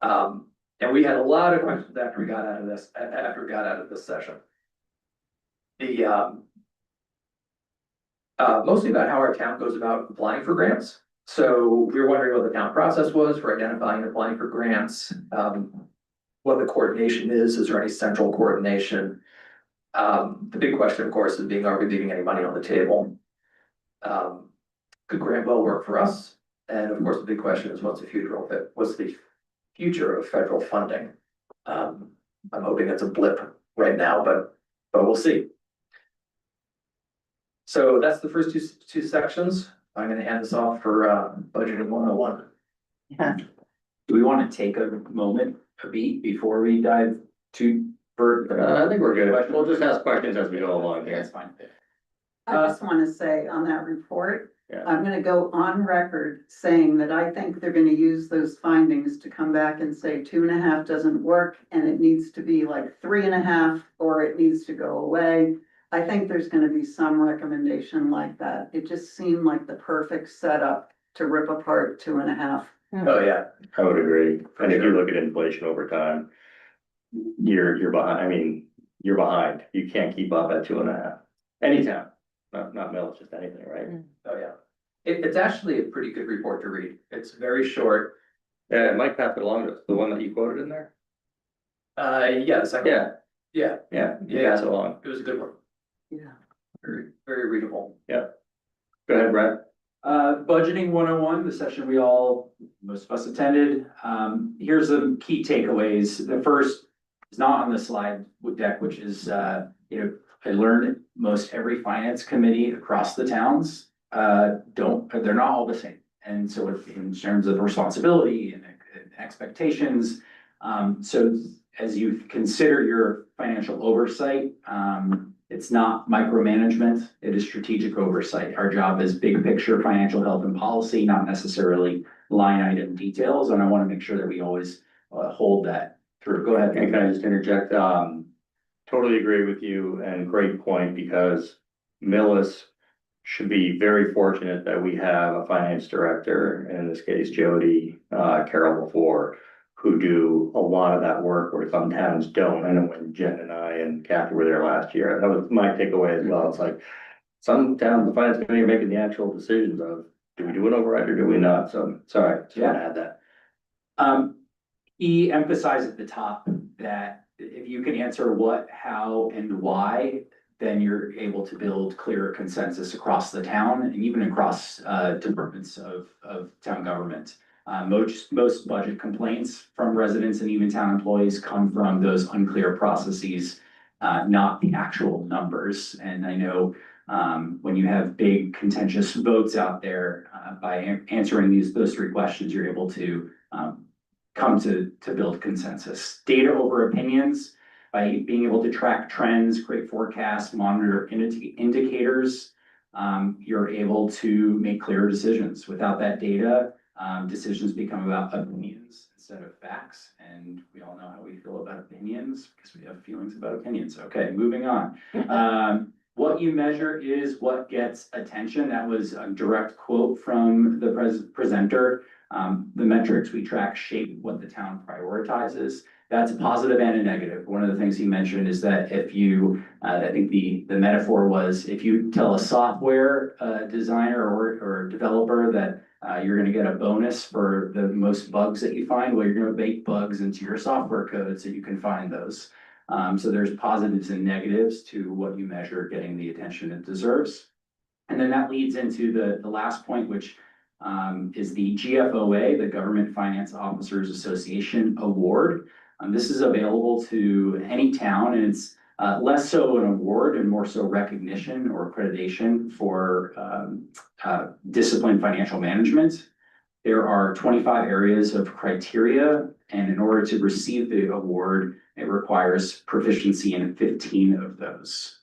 And we had a lot of questions after we got out of this session. Mostly about how our town goes about applying for grants. So we were wondering what the town process was for identifying and applying for grants. What the coordination is there any central coordination? The big question, of course, is are we leaving any money on the table? Could Grantwell work for us? And of course, the big question is what's the future of federal funding? I'm hoping it's a blip right now, but we'll see. So that's the first two sections. I'm gonna hand this off for budgeting 101. Do we want to take a moment, a beat, before we dive too further? I think we're good. We'll just ask questions as we go along Yeah, here. that's fine. I just want to say on that report, Yeah. I'm gonna go on record saying that I think they're gonna use those findings to come back and say 2.5 doesn't work and it needs to be like 3.5, or it needs to go away. I think there's gonna be some recommendation like that. It just seemed like the perfect setup to rip apart 2.5. Oh, yeah. I would agree. And if you look at inflation over time, you're behind. I mean, you're behind. You can't keep up at 2.5. Any town, not Mills, just anything, right? Oh, yeah. It's actually a pretty good report to read. It's very short. Yeah, Mike passed it along to us, the one that you quoted in there. Yeah, the second. Yeah, Yeah, yeah, you passed it along. it was a good one. Yeah. Very, very readable. Go ahead, Brett. Budgeting 101, the session most of us attended. Here's the key takeaways. The first is not on the slide deck, which is, I learned most every finance committee across the towns, they're not all the same. And so in terms of responsibility and expectations, so as you consider your financial oversight, it's not micromanagement, it is strategic oversight. Our job is big picture financial health and policy, not necessarily line item details. And I want to make sure that we always hold that through. Go ahead. And can I just interject? Totally agree with you and great point, because Millis should be very fortunate that we have a finance director, in this case, Jody, Carol before, who do a lot of that work where some towns don't. I know when Jen and I and Kathy were there last year, that was my takeaway as well. It's like some towns, the finance committee are making the actual decisions of, do we do an override or do we not? So, sorry, just want to add that. He emphasized at the top that if you can answer what, how, and why, then you're able to build clearer consensus across the town and even across departments of town government. Most budget complaints from residents and even town employees come from those unclear processes, not the actual numbers. And I know when you have big contentious votes out there, by answering those three questions, you're able to come to build consensus. Data over opinions, by being able to track trends, create forecasts, monitor indicators, you're able to make clearer decisions. Without that data, decisions become about opinions instead of facts. And we all know how we feel about opinions because we have feelings about opinions. Okay, moving on. What you measure is what gets attention. That was a direct quote from the presenter. The metrics we track shape what the town prioritizes. That's a positive and a negative. One of the things he mentioned is that if you, I think the metaphor was, if you tell a software designer or developer that you're gonna get a bonus for the most bugs that you find, well, you're gonna bake bugs into your software code so you can find those. So there's positives and negatives to what you measure getting the attention it deserves. And then that leads into the last point, which is the GFOA, the Government Finance Officers Association Award. This is available to any town, and it's less so an award and more so recognition or accreditation for disciplined financial management. There are 25 areas of criteria, and in order to receive the award, it requires proficiency in 15 of those.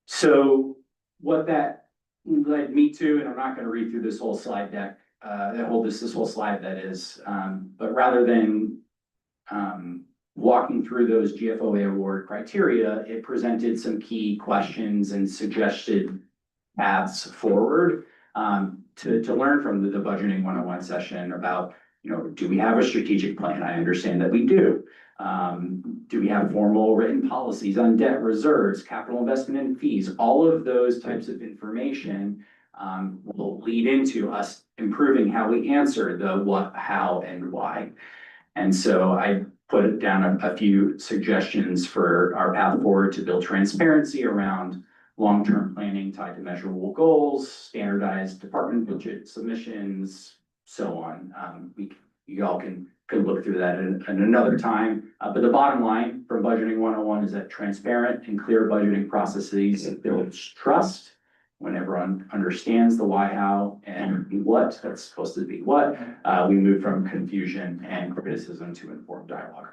So what that led me to, and I'm not going to read through this whole slide deck, this whole slide that is, but rather than walking through those GFOA award criteria, it presented some key questions and suggested paths forward to learn from the budgeting 101 session about, do we have a strategic plan? I understand that we do. Do we have formal written policies on debt reserves, capital investment and fees? All of those types of information will lead into us improving how we answer the what, how, and why. And so I put down a few suggestions for our path forward to build transparency around long-term planning tied to measurable goals, standardized department budget submissions, so on. You all can look through that in another time. But the bottom line from Budgeting 101 is that transparent and clear budgeting processes builds trust. When everyone understands the why, how, and what, that's supposed to be what, we move from confusion and criticism to informed dialogue.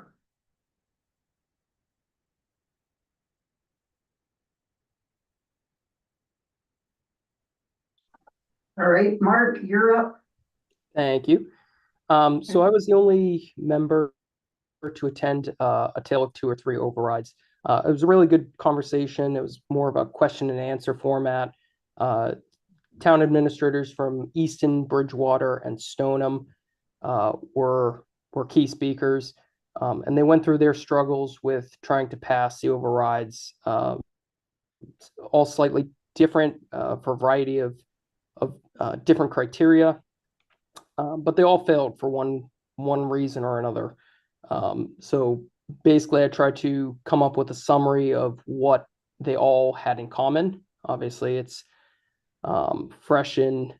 All right, Mark, you're up. Thank you. So I was the only member to attend a tale of 2 or 3 overrides. It was a really good conversation. It was more of a question and answer format. Town administrators from Easton, Bridgewater, and Stoneham were key speakers, and they went through their struggles with trying to pass the overrides, all slightly different for a variety of different criteria, but they all failed for one reason or another. So basically, I tried to come up with a summary of what they all had in common. Obviously, it's fresh in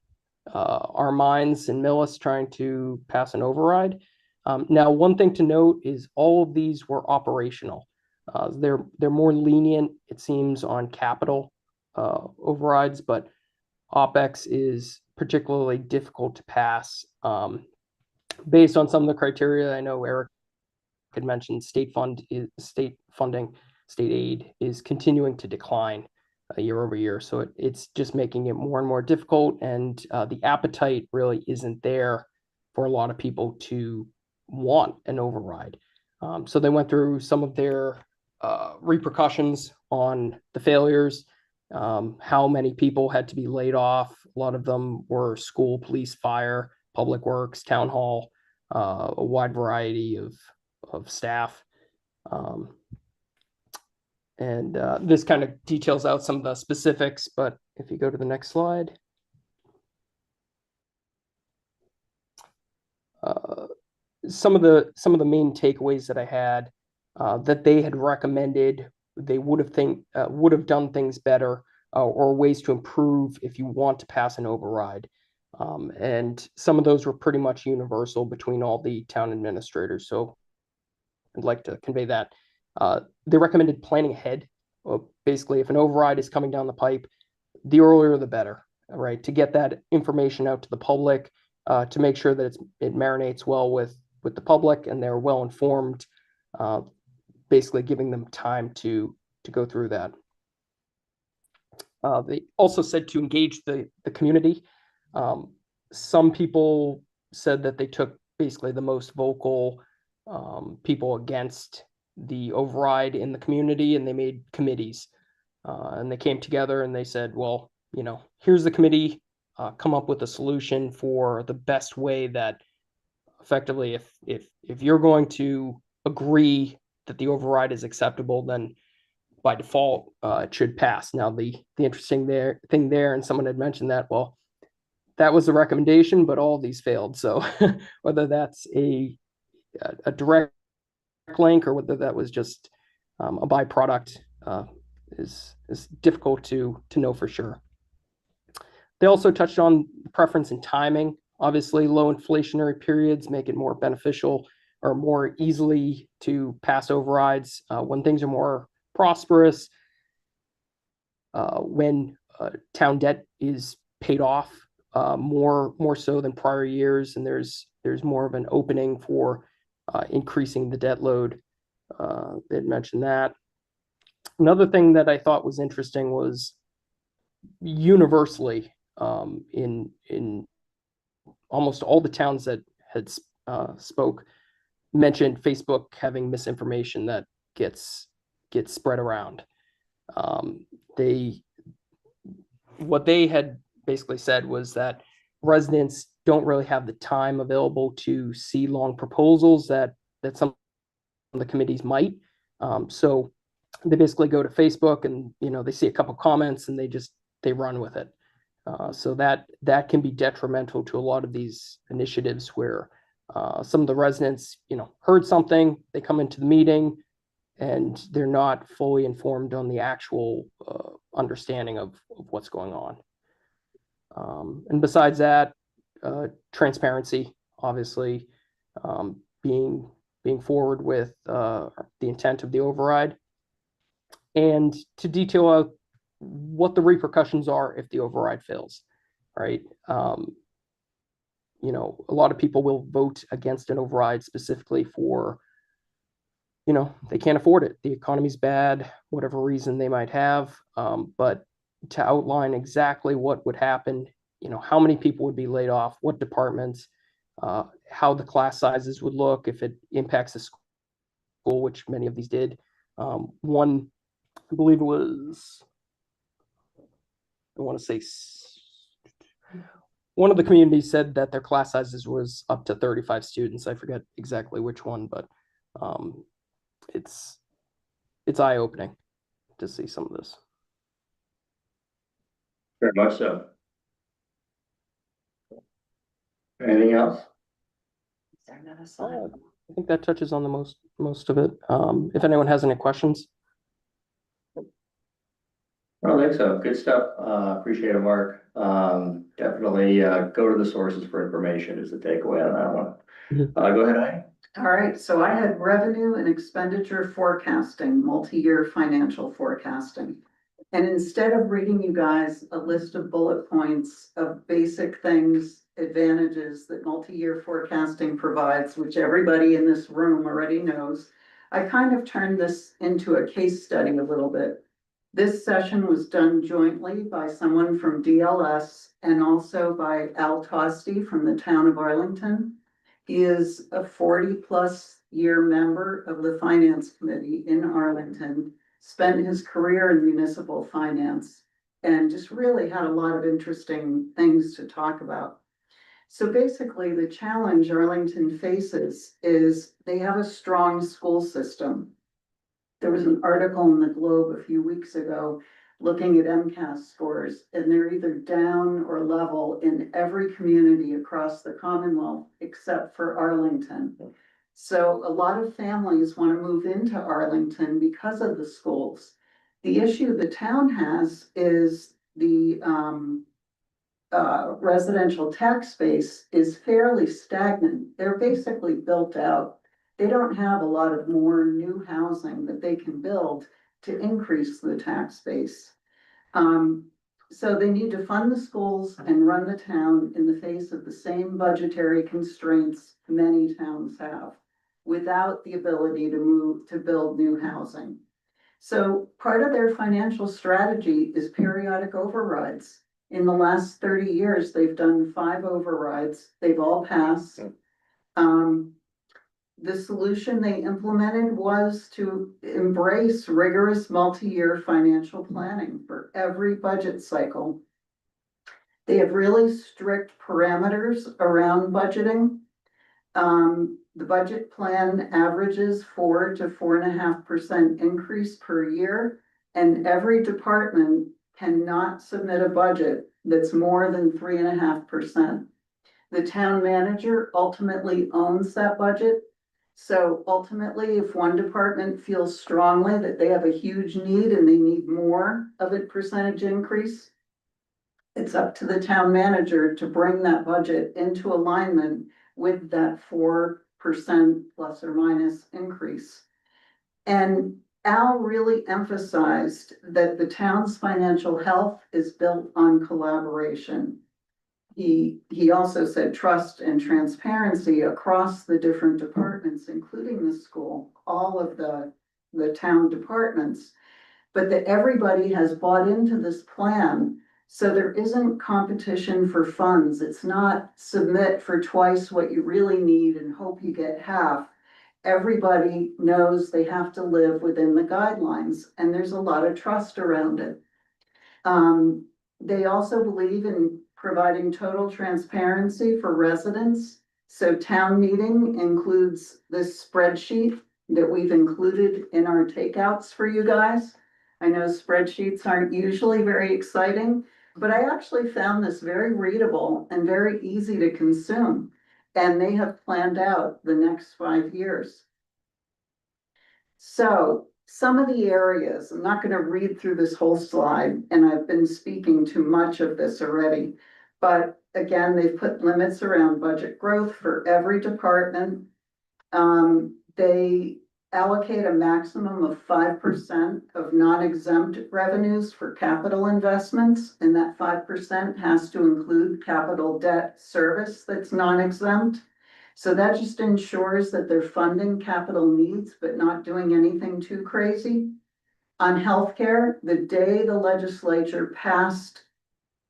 our minds in Millis trying to pass an override. Now, one thing to note is all of these were operational. They're more lenient, it seems, on capital overrides, but OpEx is particularly difficult to pass based on some of the criteria. I know Eric had mentioned state funding, state aid is continuing to decline year over year. So it's just making it more and more difficult, and the appetite really isn't there for a lot of people to want an override. So they went through some of their repercussions on the failures, how many people had to be laid off. A lot of them were school, police, fire, public works, town hall, a wide variety of staff. And this kind of details out some of the specifics, but if you go to the next slide. Some of the main takeaways that I had that they had recommended, they would have done things better, or ways to improve if you want to pass an override. And some of those were pretty much universal between all the town administrators. So I'd like to convey that. They recommended planning ahead. Basically, if an override is coming down the pipe, the earlier the better, right? To get that information out to the public, to make sure that it marinates well with the public and they're well informed, basically giving them time to go through that. They also said to engage the community. Some people said that they took basically the most vocal people against the override in the community, and they made committees And they came together and they said, well, here's the committee, come up with a solution for the best way that effectively, if you're going to agree that the override is acceptable, then by default, it should pass. Now, the interesting thing there, and someone had mentioned that, well, that was the recommendation, but all of these failed. So whether that's a direct link or whether that was just a byproduct is difficult to know for sure. They also touched on preference and timing. Obviously, low inflationary periods make it more beneficial or more easily to pass overrides when things are more prosperous, when town debt is paid off more so than prior years, and there's more of an opening for increasing the debt load. They had mentioned that. Another thing that I thought was interesting was universally in almost all the towns that had spoke mentioned Facebook having misinformation that gets spread around. What they had basically said was that residents don't really have the time available to see long proposals that some of the committees might. So they basically go to Facebook and they see a couple comments and they run with it. So that can be detrimental to a lot of these initiatives where some of the residents heard something, they come into the meeting and they're not fully informed on the actual understanding of what's going on. And besides that, transparency, obviously, being forward with the intent of the override, and to detail out what the repercussions are if the override fails, right? A lot of people will vote against an override specifically for, they can't afford it. The economy's bad, whatever reason they might have. But to outline exactly what would happen, how many people would be laid off, what departments, how the class sizes would look if it impacts the school, which many of these did. One, I believe it was, I want to say one of the communities said that their class sizes was up to 35 students. I forget exactly which one, but it's eye-opening to see some of this. Very much so. Anything else? Is there another slide? I think that touches on the most of it. If anyone has any questions. I don't think so. Good stuff. Appreciate it, Mark. Definitely go to the sources for information is the takeaway on that one. Go ahead, Annie. All right, so I had revenue and expenditure forecasting, multi-year financial forecasting. And instead of reading you guys a list of bullet points of basic things, advantages that multi-year forecasting provides, which everybody in this room already knows, I kind of turned this into a case study a little bit. This session was done jointly by someone from DLS and also by Al Tosti from the town of Arlington. He is a 40+ year member of the Finance Committee in Arlington, spent his career in municipal finance, and just really had a lot of interesting things to talk about. So basically, the challenge Arlington faces is they have a strong school system. There was an article in the Globe a few weeks ago looking at MCAS scores, and they're either down or level in every community across the Commonwealth except for Arlington. So a lot of families want to move into Arlington because of the schools. The issue the town has is the residential tax base is fairly stagnant. They're basically built out. They don't have a lot of more new housing that they can build to increase the tax base. So they need to fund the schools and run the town in the face of the same budgetary constraints many towns have, without the ability to build new housing. So part of their financial strategy is periodic overrides. In the last 30 years, they've done 5 overrides. They've all passed. the solution they implemented was to embrace rigorous multi-year financial planning for every budget cycle. They have really strict parameters around budgeting. The budget plan averages 4 to 4.5% increase per year, and every department cannot submit a budget that's more than 3.5%. The town manager ultimately owns that budget. So ultimately, if one department feels strongly that they have a huge need and they need more of a percentage increase, it's up to the town manager to bring that budget into alignment with that 4% plus or minus increase. And Al really emphasized that the town's financial health is built on collaboration. He also said trust and transparency across the different departments, including the school, all of the town departments, but that everybody has bought into this plan. So there isn't competition for funds. It's not submit for twice what you really need and hope you get half. Everybody knows they have to live within the guidelines, and there's a lot of trust around it. They also believe in providing total transparency for residents. So town meeting includes this spreadsheet that we've included in our takeouts for you guys. I know spreadsheets aren't usually very exciting, but I actually found this very readable and very easy to consume. And they have planned out the next 5 years. So some of the areas, I'm not going to read through this whole slide, and I've been speaking to much of this already. But again, they've put limits around budget growth for every department. They allocate a maximum of 5% of non-exempt revenues for capital investments, and that 5% has to include capital debt service that's non-exempt. So that just ensures that they're funding capital needs, but not doing anything too crazy. On healthcare, the day the legislature passed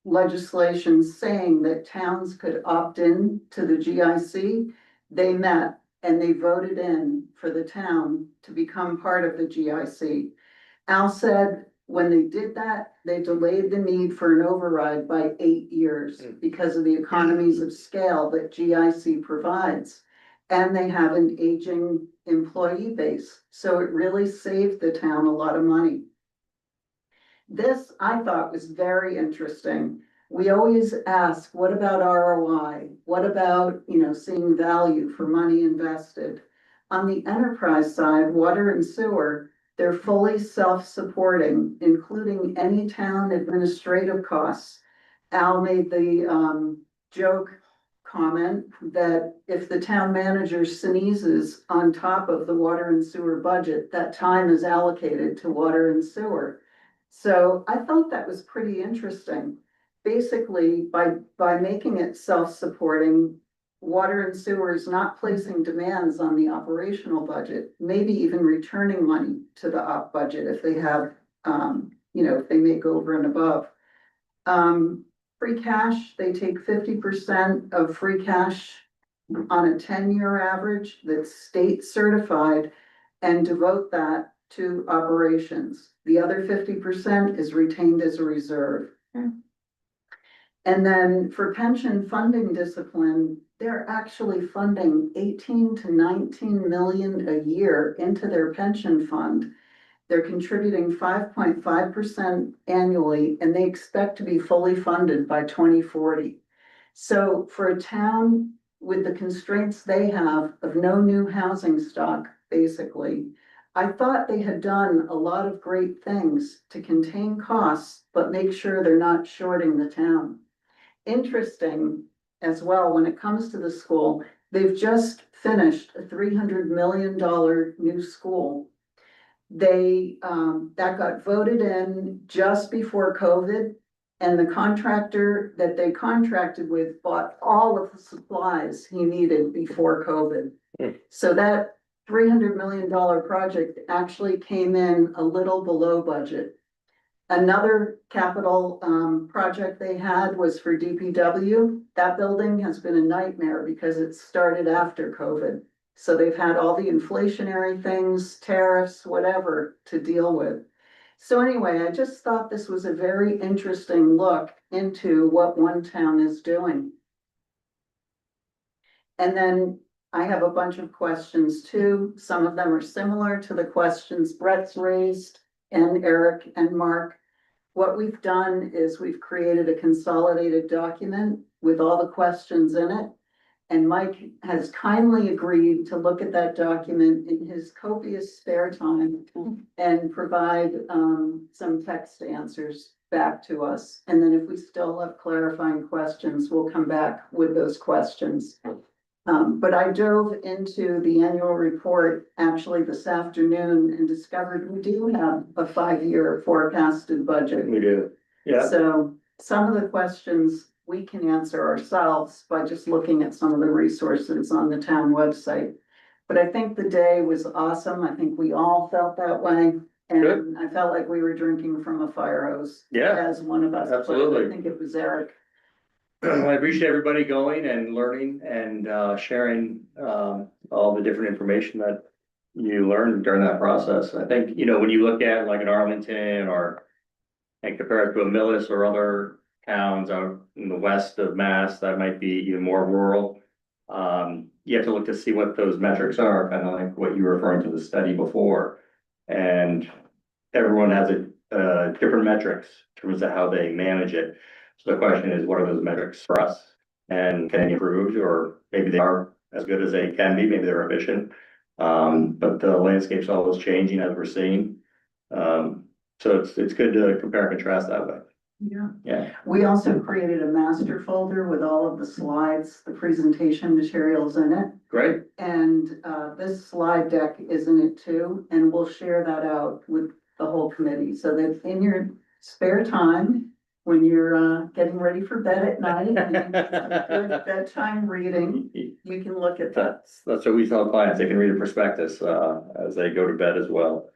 legislation saying that towns could opt in to the GIC, they met and they voted in for the town to become part of the GIC. Al said when they did that, they delayed the need for an override by 8 years because of the economies of scale that GIC provides. And they have an aging employee base. So it really saved the town a lot of money. This I thought was very interesting. We always ask, what about ROI? What about, seeing value for money invested? On the enterprise side, water and sewer, they're fully self-supporting, including any town administrative costs. Al made the joke comment that if the town manager sneezes on top of the water and sewer budget, that time is allocated to water and sewer. So I thought that was pretty interesting. Basically, by making it self-supporting, water and sewer is not placing demands on the operational budget, maybe even returning money to the op budget if they have, if they make over and above. Free cash, they take 50% of free cash on a 10-year average that's state certified and devote that to operations. The other 50% is retained as a reserve. And then for pension funding discipline, they're actually funding 18 to 19 million a year into their pension fund. They're contributing 5.5% annually, and they expect to be fully funded by 2040. So for a town with the constraints they have of no new housing stock, basically, I thought they had done a lot of great things to contain costs, but make sure they're not shorting the town. Interesting as well, when it comes to the school, they've just finished a $300 million new school. They that got voted in just before COVID, and the contractor that they contracted with bought all of the supplies he needed before COVID. So that $300 million project actually came in a little below budget. Another capital project they had was for DPW. That building has been a nightmare because it started after COVID. So they've had all the inflationary things, tariffs, whatever to deal with. So anyway, I just thought this was a very interesting look into what one town is doing. And then I have a bunch of questions too. Some of them are similar to the questions Brett's raised and Eric and Mark. What we've done is we've created a consolidated document with all the questions in it. And Mike has kindly agreed to look at that document in his copious spare time and provide some text answers back to us. And then if we still have clarifying questions, we'll come back with those questions. But I dove into the annual report actually this afternoon and discovered we do have a 5-year forecasted budget. We do. So some of the questions we can answer ourselves by just looking at some of the resources on the town website. But I think the day was awesome. I think we all felt that way. And I felt like we were drinking from a fire hose. Yeah, As one of us. put it. absolutely. I think it was Eric. I appreciate everybody going and learning and sharing all the different information that you learned during that process. I think, you know, when you look at like an Arlington or and compare it to a Millis or other towns out in the west of Mass that might be even more rural. You have to look to see what those metrics are, kind of like what you were referring to the study before. And everyone has a different metrics in terms of how they manage it. So the question is, what are those metrics for us? And can they be improved, or maybe they are as good as they can be, maybe they're efficient. But the landscape's always changing as we're seeing. So it's good to compare and contrast that way. Yeah. Yeah. We also created a master folder with all of the slides, the presentation materials in it. Great. And this slide deck is in it too, and we'll share that out with the whole committee, so that in your spare time, when you're getting ready for bed at night, and good bedtime reading, you can look at that. That's what we tell clients, they can read a prospectus as they go to bed as well.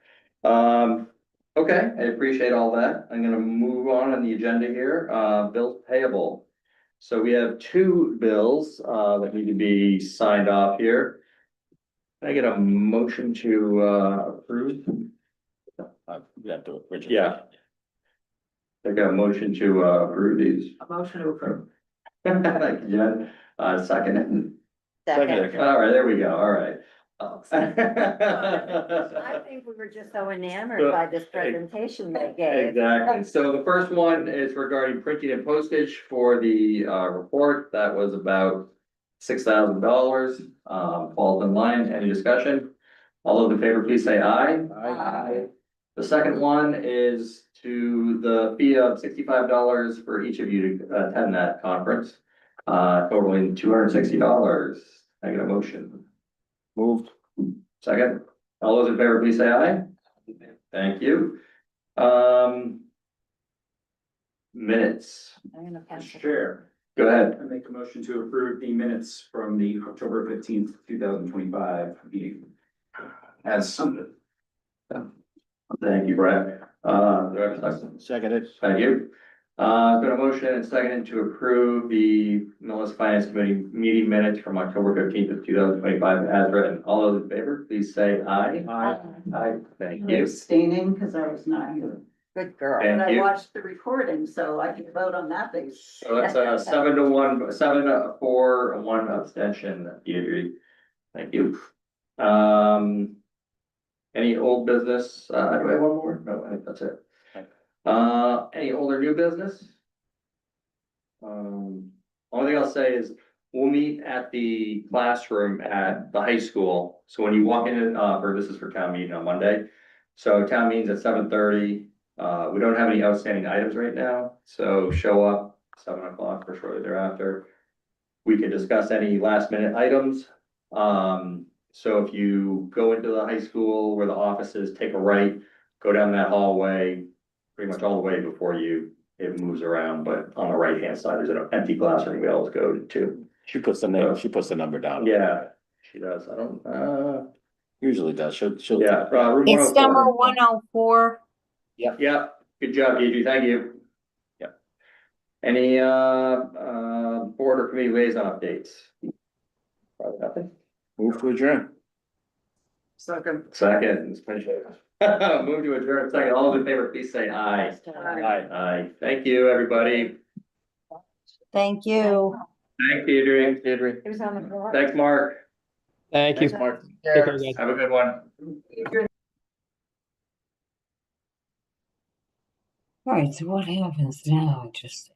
Okay, I appreciate all that. I'm gonna move on the agenda here, bills payable. So we have 2 bills that need to be signed off here. Can I get a motion to approve? We have to. Richard. Yeah. I got a motion to approve these. A motion to approve. Thank you, Jen. Second. Second. All right, there we go, all right. I think we were just so enamored by this presentation they gave. Exactly, so the first one is regarding printing and postage for the report, that was about $6,000. Falls in line, any discussion? All those in favor, please say aye. Aye. The second one is to the fee of $65 for each of you to attend that conference, totaling $260. I get a motion. Moved. Second, all those in favor, please say aye. Thank you. Minutes, I'm gonna pass Mr. it. Chair, go ahead. I make a motion to approve the minutes from the October 15th, 2025 meeting. As submitted. Thank you, Brett. Do I have a second? Seconded. Thank you. Got a motion and seconded to approve the Millis Finance Committee meeting minutes from October 15th of 2025 as written. All those in favor, please say aye. Aye. Aye, thank I'm you. abstaining because I was not here. Good girl. And- And I Thank you. watched the recording, so I can vote on that basis. So that's 7-1, 7-4, 1 abstention, Deirdre. Thank you. Any old business? Do I have one more? No, I think that's it. Any old or new business? Only thing I'll say is we'll meet at the classroom at the high school. So when you walk in, this is for town meeting on Monday. So town meeting's at 7:30. We don't have any outstanding items right now, so show up 7 o'clock or shortly thereafter. We can discuss any last minute items. So if you go into the high school where the office is, take a right, go down that hallway, pretty much all the way before it moves around, but on the right hand side, there's an empty classroom we always go to. She puts the name, she puts the number down. Yeah, she does. I don't, Usually does. She'll. yeah. Room It's 104. number 104. Yeah, good job, Deidre, thank you. Yeah. Any, board or committee liaison updates? Probably nothing. Move to adjourn. Second. Second, Ms. Pinchot. Move to adjourn, second, all those in favor, please say aye. Aye. Aye, thank you, everybody. Thank you. Thanks, Adrian. Adrian. It was on the floor. Thanks, Mark. Thank you. Thanks, Mark. Take care, guys. Have a good one. All right, so what happens now? Just